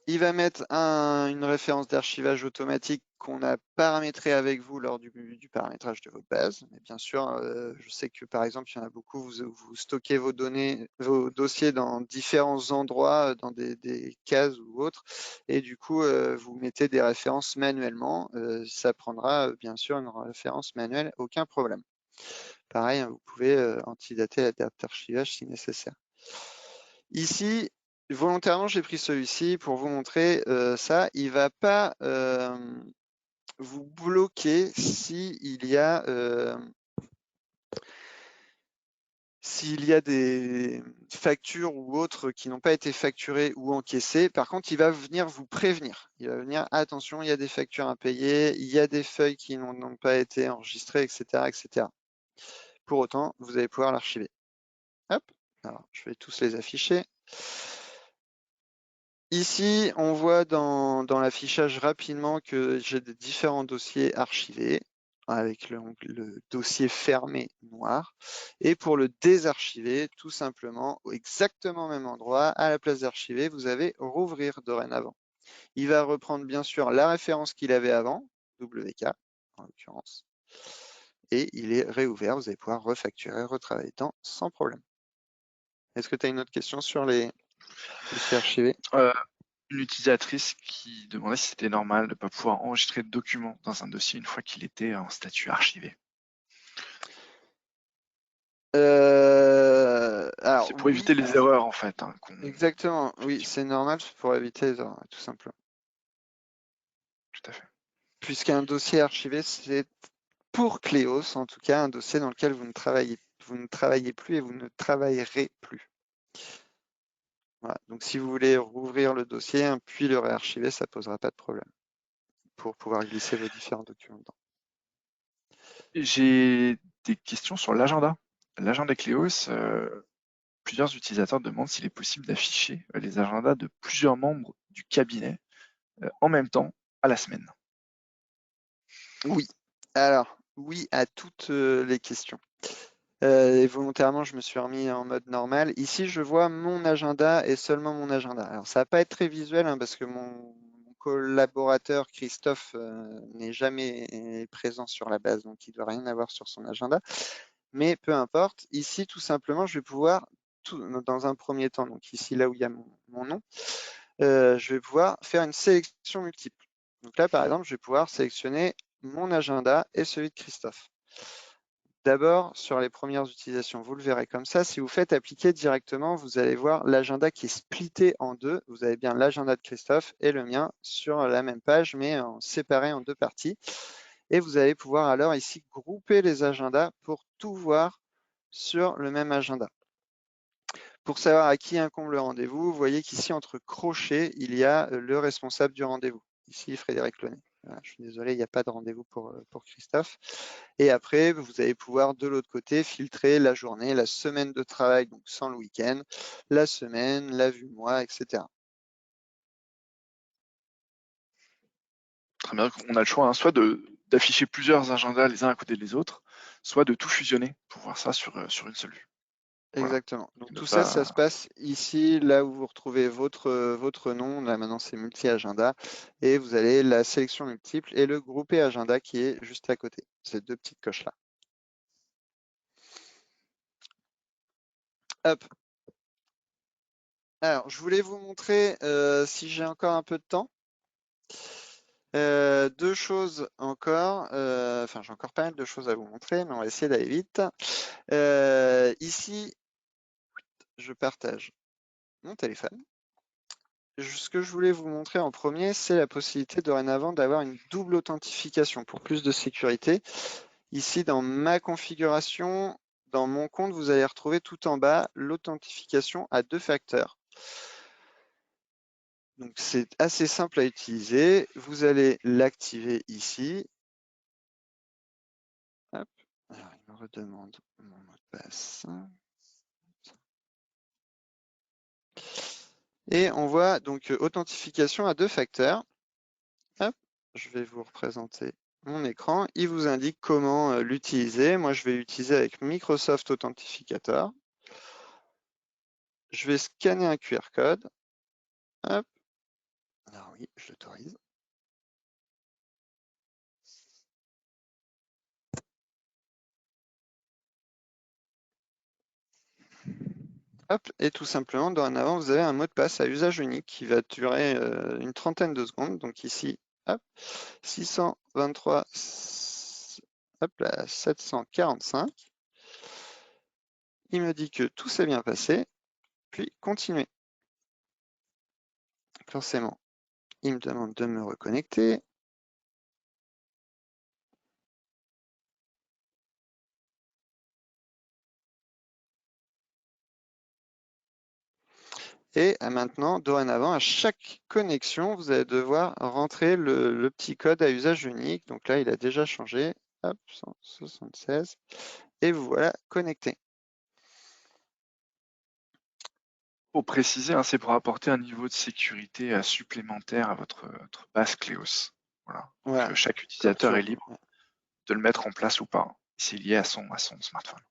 Il va mettre une référence d'archivage automatique qu'on a paramétré avec vous lors du paramétrage de votre base. Mais bien sûr, je sais que par exemple, il y en a beaucoup, vous stockez vos données, vos dossiers dans différents endroits, dans des cases ou autres, et du coup, vous mettez des références manuellement. Ça prendra bien sûr une référence manuelle, aucun problème. Pareil, hein, vous pouvez antidater la date d'archivage si nécessaire. Ici, volontairement, j'ai pris celui-ci pour vous montrer ça. Il ne va pas vous bloquer s'il y a des factures ou autres qui n'ont pas été facturées ou encaissées. Par contre, il va venir vous prévenir. Il va venir, attention, il y a des factures impayées, il y a des feuilles qui n'ont pas été enregistrées, etc., etc. Pour autant, vous allez pouvoir l'archiver. Hop, alors je vais tous les afficher. Ici, on voit dans l'affichage rapidement que j'ai des différents dossiers archivés avec le dossier fermé noir. Et pour le désarchiver, tout simplement, exactement au même endroit, à la place d'archiver, vous avez rouvrir dorénavant. Il va reprendre bien sûr la référence qu'il avait avant, WK en l'occurrence, et il est réouvert. Vous allez pouvoir refacturer, retravailler dedans sans problème. Est-ce que tu as une autre question sur les dossiers archivés? Une utilisatrice qui demandait si c'était normal de ne pas pouvoir enregistrer de documents dans un dossier une fois qu'il était en statut archivé. Alors C'est pour oui, éviter les erreurs en fait, hein, exactement. Oui, effectivement, c'est normal pour éviter les erreurs, tout simplement. tout à fait. Puisqu'un dossier archivé, c'est pour Cleos, en tout cas, un dossier dans lequel vous ne travaillez, vous ne travaillez plus et vous ne travaillerez plus. Voilà. Donc si vous voulez rouvrir le dossier puis le réarchiver, ça ne posera pas de problème pour pouvoir glisser vos différents documents dedans. J'ai des questions sur l'agenda. L'agenda Cléos, plusieurs utilisateurs demandent s'il est possible d'afficher les agendas de plusieurs membres du cabinet en même temps à la semaine. Oui. Alors, oui à toutes les questions. Et volontairement, je me suis remis en mode normal. Ici, je vois mon agenda et seulement mon agenda. Alors, ça va pas être très visuel hein, parce que mon collaborateur Christophe n'est jamais présent sur la base, donc il ne doit rien avoir sur son agenda. Mais peu importe. Ici, tout simplement, je vais pouvoir, dans un premier temps, donc ici, là où il y a mon nom, je vais pouvoir faire une sélection multiple. Donc là, par exemple, je vais pouvoir sélectionner mon agenda et celui de Christophe. D'abord, sur les premières utilisations, vous le verrez comme ça. Si vous faites appliquer directement, vous allez voir l'agenda qui est splitté en deux. Vous avez bien l'agenda de Christophe et le mien sur la même page, mais séparé en deux parties. Et vous allez pouvoir alors ici grouper les agendas pour tout voir sur le même agenda. Pour savoir à qui incombe le rendez-vous, vous voyez qu'ici, entre crochets, il y a le responsable du rendez-vous. Ici, Frédéric Launay. Voilà, je suis désolé, il n'y a pas de rendez-vous pour Christophe. Et après, vous allez pouvoir, de l'autre côté, filtrer la journée, la semaine de travail, donc sans le week-end, la semaine, la vue mois, etc. Très bien, on a le choix, hein, soit d'afficher plusieurs agendas les uns à côté des autres, soit de tout fusionner pour voir ça sur une seule vue. Voilà. Exactement. Donc Comme tout ça, ça ça, se passe ici, là où vous retrouvez votre nom. Là maintenant, c'est multi-agenda. Et vous avez la sélection multiple et le groupé agenda qui est juste à côté. Ces deux petites coches-là. Hop. Alors, je voulais vous montrer, si j'ai encore un peu de temps, deux choses encore. Enfin, j'ai encore pas mal de choses à vous montrer, mais on va essayer d'aller vite. Ici, je partage mon téléphone. Ce que je voulais vous montrer en premier, c'est la possibilité dorénavant d'avoir une double authentification pour plus de sécurité. Ici, dans ma configuration, dans mon compte, vous allez retrouver tout en bas l'authentification à deux facteurs. Donc, c'est assez simple à utiliser. Vous allez l'activer ici. Hop. Alors, il me redemande mon mot de passe. Et on voit donc authentification à deux facteurs. Hop, je vais vous représenter mon écran. Il vous indique comment l'utiliser. Moi, je vais l'utiliser avec Microsoft Authentificator. Je vais scanner un QR code. Hop. Alors oui, je l'autorise. Hop, et tout simplement, dorénavant, vous avez un mot de passe à usage unique qui va durer une trentaine de secondes. Donc ici, hop, 623, hop là, 745. Il me dit que tout s'est bien passé, puis continuer. Forcément, il me demande de me reconnecter. Et maintenant, dorénavant, à chaque connexion, vous allez devoir rentrer le petit code à usage unique. Donc là, il a déjà changé. Hop, 176. Et vous voilà connecté. pour préciser, hein, c'est pour apporter un niveau de sécurité supplémentaire à votre base Cléos. Voilà. Donc, Voilà, chaque comme utilisateur est toujours. libre de le mettre en place ou pas. C'est lié à son smartphone.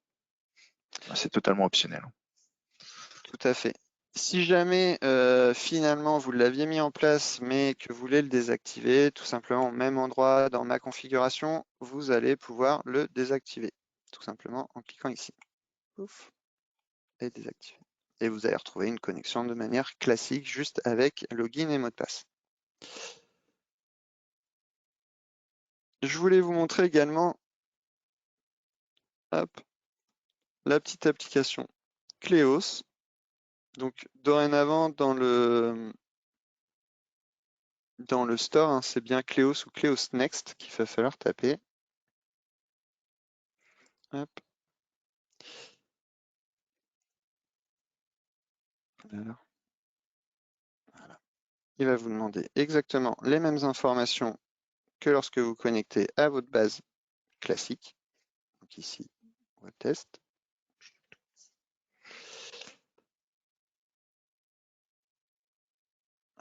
C'est totalement optionnel. Tout à fait. Si jamais finalement vous l'aviez mis en place mais que vous voulez le désactiver, tout simplement au même endroit dans ma configuration, vous allez pouvoir le désactiver. Tout simplement en cliquant ici. Ouf. Et désactiver. Et vous allez retrouver une connexion de manière classique juste avec login et mot de passe. Je voulais vous montrer également hop, la petite application Cléos. Donc dorénavant dans le store, hein, c'est bien Cléos ou Cléos Next qu'il va falloir taper. Hop. Alors, voilà. Il va vous demander exactement les mêmes informations que lorsque vous connectez à votre base classique. Donc ici, web test.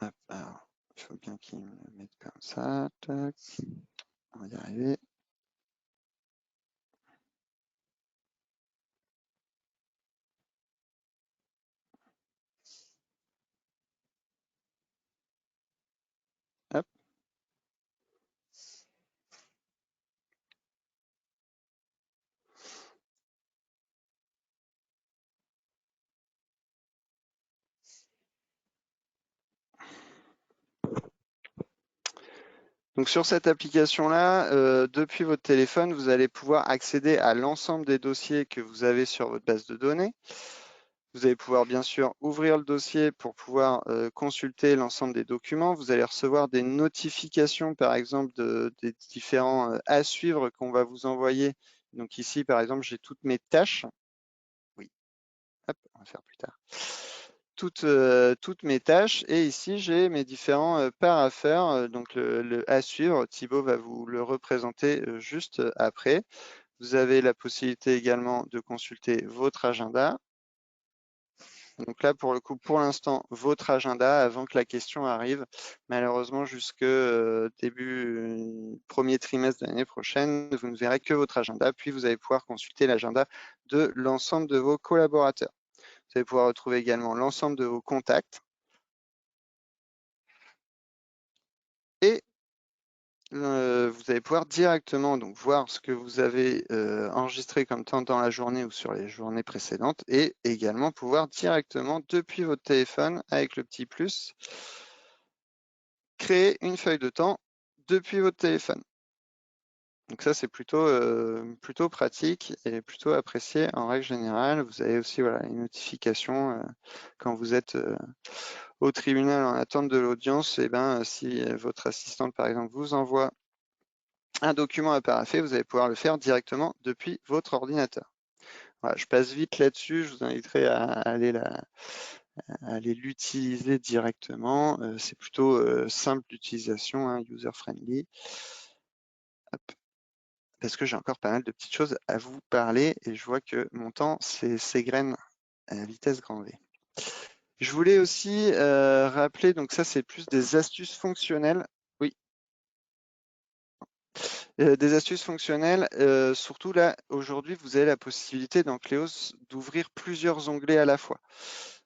Hop, alors, il faut bien qu'il me le mette comme ça. Tac. On va y arriver. Hop. Donc sur cette application-là, depuis votre téléphone, vous allez pouvoir accéder à l'ensemble des dossiers que vous avez sur votre base de données. Vous allez pouvoir bien sûr ouvrir le dossier pour pouvoir consulter l'ensemble des documents. Vous allez recevoir des notifications, par exemple, des différents à suivre qu'on va vous envoyer. Donc ici, par exemple, j'ai toutes mes tâches. Oui, hop, on va faire plus tard. Toutes mes tâches et ici j'ai mes différents pas à faire, donc le à suivre, Thibaut va vous le représenter juste après. Vous avez la possibilité également de consulter votre agenda. Donc là pour le coup, pour l'instant, votre agenda avant que la question arrive. Malheureusement jusque début premier trimestre de l'année prochaine, vous ne verrez que votre agenda, puis vous allez pouvoir consulter l'agenda de l'ensemble de vos collaborateurs. Vous allez pouvoir retrouver également l'ensemble de vos contacts. Et vous allez pouvoir directement donc voir ce que vous avez enregistré comme temps dans la journée ou sur les journées précédentes et également pouvoir directement depuis votre téléphone avec le petit plus créer une feuille de temps depuis votre téléphone. Donc ça c'est plutôt pratique et plutôt apprécié en règle générale. Vous avez aussi voilà, une notification quand vous êtes au tribunal en attente de l'audience. Et ben si votre assistante par exemple vous envoie un document à paraffer, vous allez pouvoir le faire directement depuis votre ordinateur. Voilà, je passe vite là-dessus, je vous inviterai à aller l'utiliser directement. C'est plutôt simple d'utilisation, hein, user-friendly. Parce que j'ai encore pas mal de petites choses à vous parler et je vois que mon temps s'égrène à vitesse grand V. Je voulais aussi rappeler, donc ça c'est plus des astuces fonctionnelles. Oui, des astuces fonctionnelles, surtout là, aujourd'hui, vous avez la possibilité dans Cleos d'ouvrir plusieurs onglets à la fois.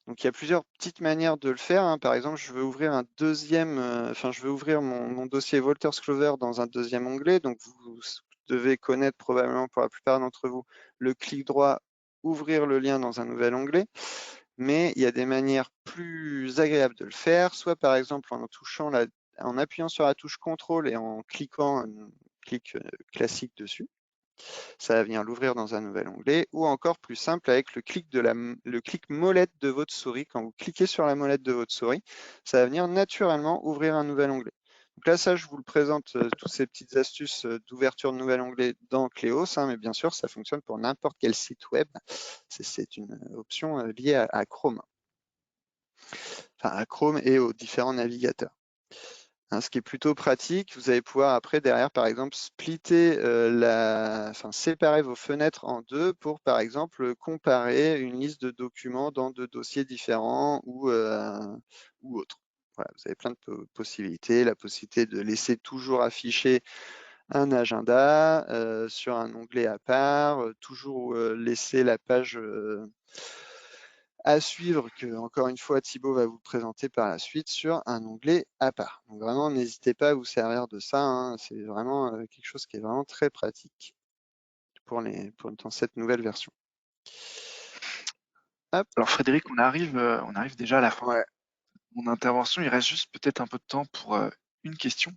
Donc il y a plusieurs petites manières de le faire, hein. Par exemple, je veux ouvrir un deuxième, je veux ouvrir mon dossier Wolters Kluwer dans un deuxième onglet. Donc vous devez connaître probablement pour la plupart d'entre vous le clic droit, ouvrir le lien dans un nouvel onglet. Mais il y a des manières plus agréables de le faire, soit par exemple en appuyant sur la touche CTRL et en cliquant un clic classique dessus. Ça va venir l'ouvrir dans un nouvel onglet, ou encore plus simple avec le clic molette de votre souris. Quand vous cliquez sur la molette de votre souris, ça va venir naturellement ouvrir un nouvel onglet. Donc là, ça, je vous le présente, toutes ces petites astuces d'ouverture de nouvel onglet dans Cleos, hein, mais bien sûr, ça fonctionne pour n'importe quel site web. C'est une option liée à Chrome. Enfin, à Chrome et aux différents navigateurs. Hein, ce qui est plutôt pratique, vous allez pouvoir après derrière par exemple splitter séparer vos fenêtres en deux pour par exemple comparer une liste de documents dans deux dossiers différents ou autres. Voilà, vous avez plein de possibilités, la possibilité de laisser toujours afficher un agenda sur un onglet à part, toujours laisser la page à suivre que, encore une fois, Thibaut va vous présenter par la suite sur un onglet à part. Donc vraiment, n'hésitez pas à vous servir de ça, hein. C'est vraiment quelque chose qui est vraiment très pratique dans cette nouvelle version. Hop. Alors Frédéric, on arrive déjà à la fin Ouais. de mon intervention. Il reste juste peut-être un peu de temps pour une question.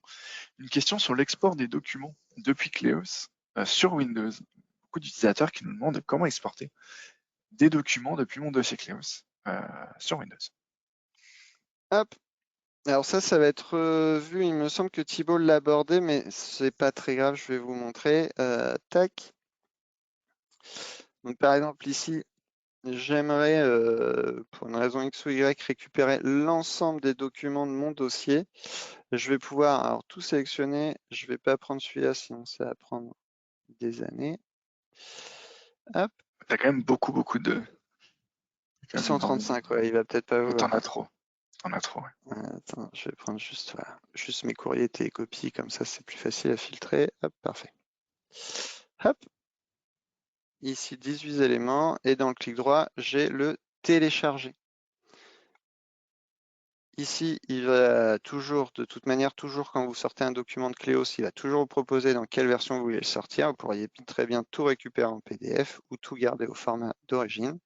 Une question sur l'export des documents depuis Cleos sur Windows. Beaucoup d'utilisateurs qui nous demandent comment exporter des documents depuis mon dossier Cleos sur Windows. Hop. Alors ça va être vu. Il me semble que Thibaut l'a abordé, mais c'est pas très grave. Je vais vous montrer. Tac. Donc par exemple ici, j'aimerais, pour une raison X ou Y, récupérer l'ensemble des documents de mon dossier. Je vais pouvoir alors tout sélectionner. Je vais pas prendre celui-là, sinon ça va prendre des années. Hop, T'as quand même beaucoup de. T'as quand même énormément 135, ouais, il va peut-être pas de. T'en vouloir. as trop. T'en as trop, ouais. Attends, je vais prendre juste, voilà, juste mes courriers télécopies, comme ça c'est plus facile à filtrer. Hop, parfait. Hop, ici 18 éléments, et dans le clic droit, j'ai le télécharger. Ici, il va toujours, de toute manière, toujours quand vous sortez un document de Cléos, il va toujours vous proposer dans quelle version vous voulez le sortir. Vous pourriez très bien tout récupérer en PDF ou tout garder au format d'origine.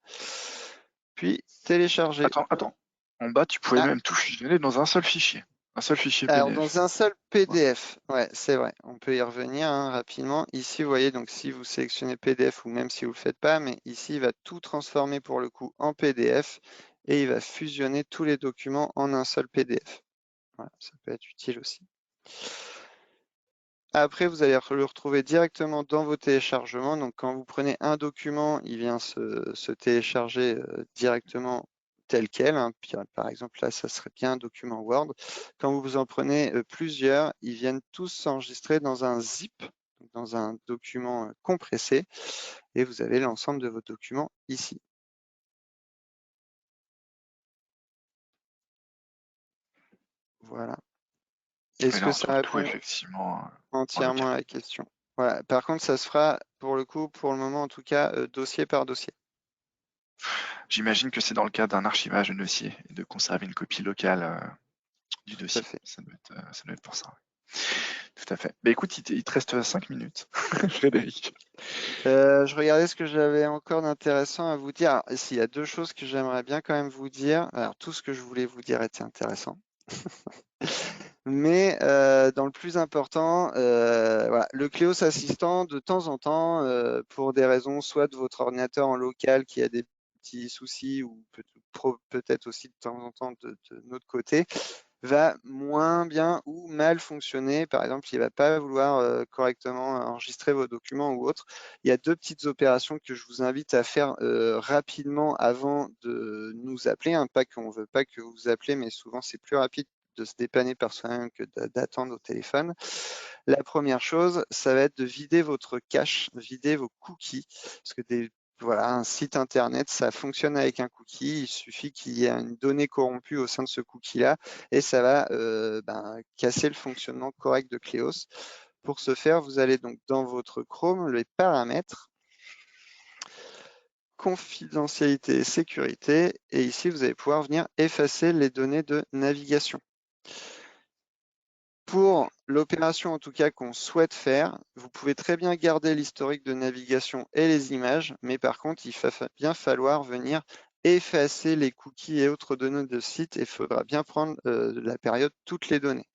Puis télécharger. Attends. En bas, tu pouvais Ah, même tout fusionner dans un seul fichier. Un seul fichier alors PDF. dans un seul Ouais. PDF, ouais, c'est vrai. On peut y revenir hein, rapidement. Ici, vous voyez, donc si vous sélectionnez PDF ou même si vous ne le faites pas, mais ici, il va tout transformer pour le coup en PDF et il va fusionner tous les documents en un seul PDF. Voilà, ça peut être utile aussi. Après, vous allez le retrouver directement dans vos téléchargements. Donc, quand vous prenez un document, il vient se télécharger directement tel quel, hein. Puis, par exemple, là, ça serait bien un document Word. Quand vous en prenez plusieurs, ils viennent tous s'enregistrer dans un zip, dans un document compressé, et vous avez l'ensemble de vos documents ici. Voilà. Et Est-ce là, que on ça retrouve tout répond effectivement en entièrement local. à la question? Voilà. Par contre, ça se fera pour le coup, pour le moment en tout cas, dossier par dossier. J'imagine que c'est dans le cadre d'un archivage de dossier et de conserver une copie locale du Tout à dossier. fait. Ça doit être pour ça. Ouais. Tout à fait. Bah écoute, il te reste 5 minutes, Frédéric. Je regardais ce que j'avais encore d'intéressant à vous dire. Alors, s'il y a deux choses que j'aimerais bien quand même vous dire. Alors, tout ce que je voulais vous dire était intéressant. Mais dans le plus important, voilà, le Cléos Assistant, de temps en temps, pour des raisons soit de votre ordinateur en local qui a des petits soucis ou peut-être aussi de temps en temps de notre côté, va moins bien ou mal fonctionner. Par exemple, il ne va pas vouloir correctement enregistrer vos documents ou autre. Il y a deux petites opérations que je vous invite à faire rapidement avant de nous appeler. Hein. Pas qu'on ne veut pas que vous vous appelez, mais souvent c'est plus rapide de se dépanner par soi-même que d'attendre au téléphone. La première chose, ça va être de vider votre cache, vider vos cookies, parce que voilà, un site internet, ça fonctionne avec un cookie. Il suffit qu'il y ait une donnée corrompue au sein de ce cookie-là et ça va casser le fonctionnement correct de Cléos. Pour ce faire, vous allez donc dans votre Chrome, les paramètres, confidentialité et sécurité, et ici, vous allez pouvoir venir effacer les données de navigation. Pour l'opération en tout cas qu'on souhaite faire, vous pouvez très bien garder l'historique de navigation et les images, mais par contre, il va bien falloir venir effacer les cookies et autres données de site et il faudra bien prendre la période toutes les données.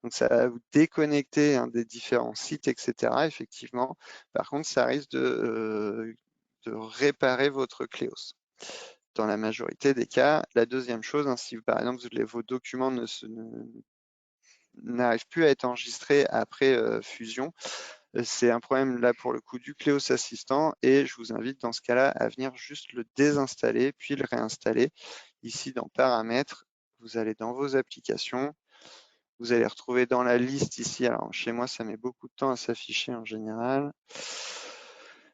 Donc ça va vous déconnecter hein, des différents sites, etc. Effectivement. Par contre, ça risque de réparer votre Cléos. Dans la majorité des cas, la deuxième chose, hein, si par exemple vos documents n'arrive plus à être enregistré après fusion. C'est un problème là pour le coup du Cléos Assistant et je vous invite dans ce cas-là à venir juste le désinstaller puis le réinstaller. Ici dans Paramètres, vous allez dans vos applications, vous allez retrouver dans la liste ici, alors chez moi ça met beaucoup de temps à s'afficher en général,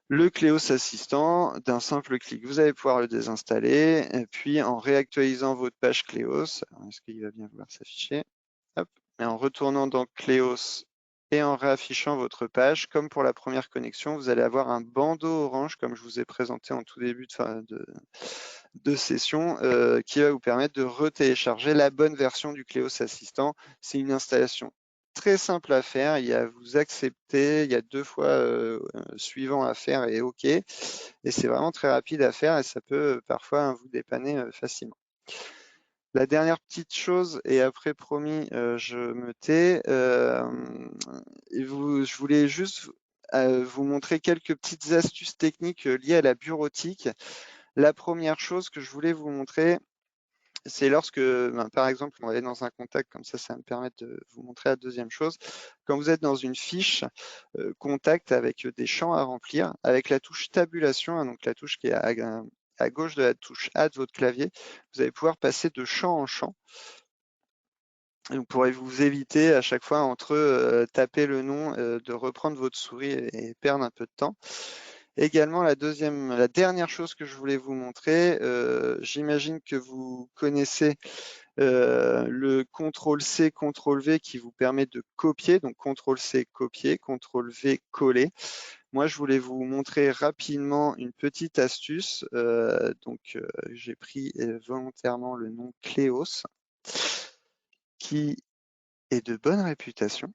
le Cléos Assistant, d'un simple clic, vous allez pouvoir le désinstaller et puis en réactualisant votre page Cléos, est-ce qu'il va bien vouloir s'afficher? Hop. Et en retournant dans Cléos et en réaffichant votre page, comme pour la première connexion, vous allez avoir un bandeau orange, comme je vous ai présenté en tout début de session, qui va vous permettre de retélécharger la bonne version du Cléos Assistant. C'est une installation très simple à faire. Il y a vous accepter, il y a 2 fois suivant à faire et OK. Et c'est vraiment très rapide à faire et ça peut parfois vous dépanner facilement. La dernière petite chose, et après promis, je me tais, je voulais juste vous montrer quelques petites astuces techniques liées à la bureautique. La première chose que je voulais vous montrer, c'est lorsque, par exemple, on va aller dans un contact, comme ça va me permettre de vous montrer la deuxième chose. Quand vous êtes dans une fiche contact avec des champs à remplir, avec la touche tabulation, hein, donc la touche qui est à gauche de la touche A de votre clavier, vous allez pouvoir passer de champ en champ. Vous pourrez vous éviter à chaque fois entre taper le nom, de reprendre votre souris et perdre un peu de temps. Également, la dernière chose que je voulais vous montrer, j'imagine que vous connaissez le CTRL-C, CTRL-V qui vous permet de copier, donc CTRL-C copier, CTRL-V coller. Moi, je voulais vous montrer rapidement une petite astuce. J'ai pris volontairement le nom Cléos, qui est de bonne réputation.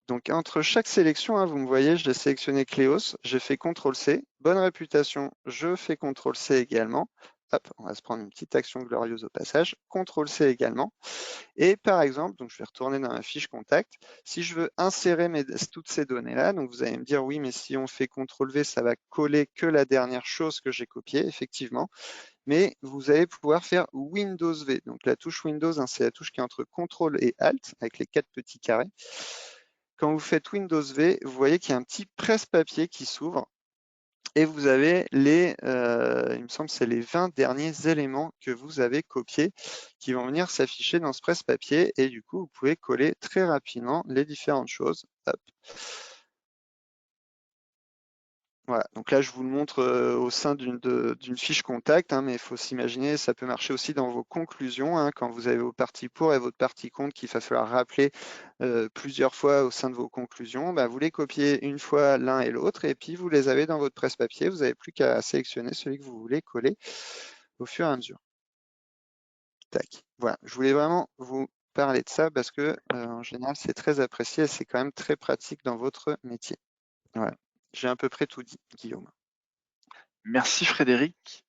Donc entre chaque sélection, hein, vous me voyez, j'ai sélectionné Cléos, j'ai fait CTRL-C, bonne réputation, je fais CTRL-C également. Hop, on va se prendre une petite action glorieuse au passage, CTRL-C également. Et par exemple, donc je vais retourner dans ma fiche contact, si je veux insérer toutes ces données-là, donc vous allez me dire oui, mais si on fait CTRL-V, ça va coller que la dernière chose que j'ai copiée, effectivement. Mais vous allez pouvoir faire Windows-V. Donc la touche Windows, hein, c'est la touche qui est entre CTRL et Alt, avec les 4 petits carrés. Quand vous faites Windows-V, vous voyez qu'il y a un petit presse-papier qui s'ouvre et vous avez il me semble que c'est les 20 derniers éléments que vous avez copiés qui vont venir s'afficher dans ce presse-papier et du coup, vous pouvez coller très rapidement les différentes choses. Hop. Voilà, donc là je vous le montre au sein d'une fiche contact, hein, mais il faut s'imaginer, ça peut marcher aussi dans vos conclusions, hein, quand vous avez vos parties pour et votre partie contre qu'il va falloir rappeler plusieurs fois au sein de vos conclusions, bah, vous les copiez une fois l'un et l'autre et puis vous les avez dans votre presse-papier, vous n'avez plus qu'à sélectionner celui que vous voulez coller au fur et à mesure. Tac. Voilà, je voulais vraiment vous parler de ça parce que en général c'est très apprécié et c'est quand même très pratique dans votre métier. Voilà, j'ai à peu près tout dit, Guillaume. Merci Frédéric.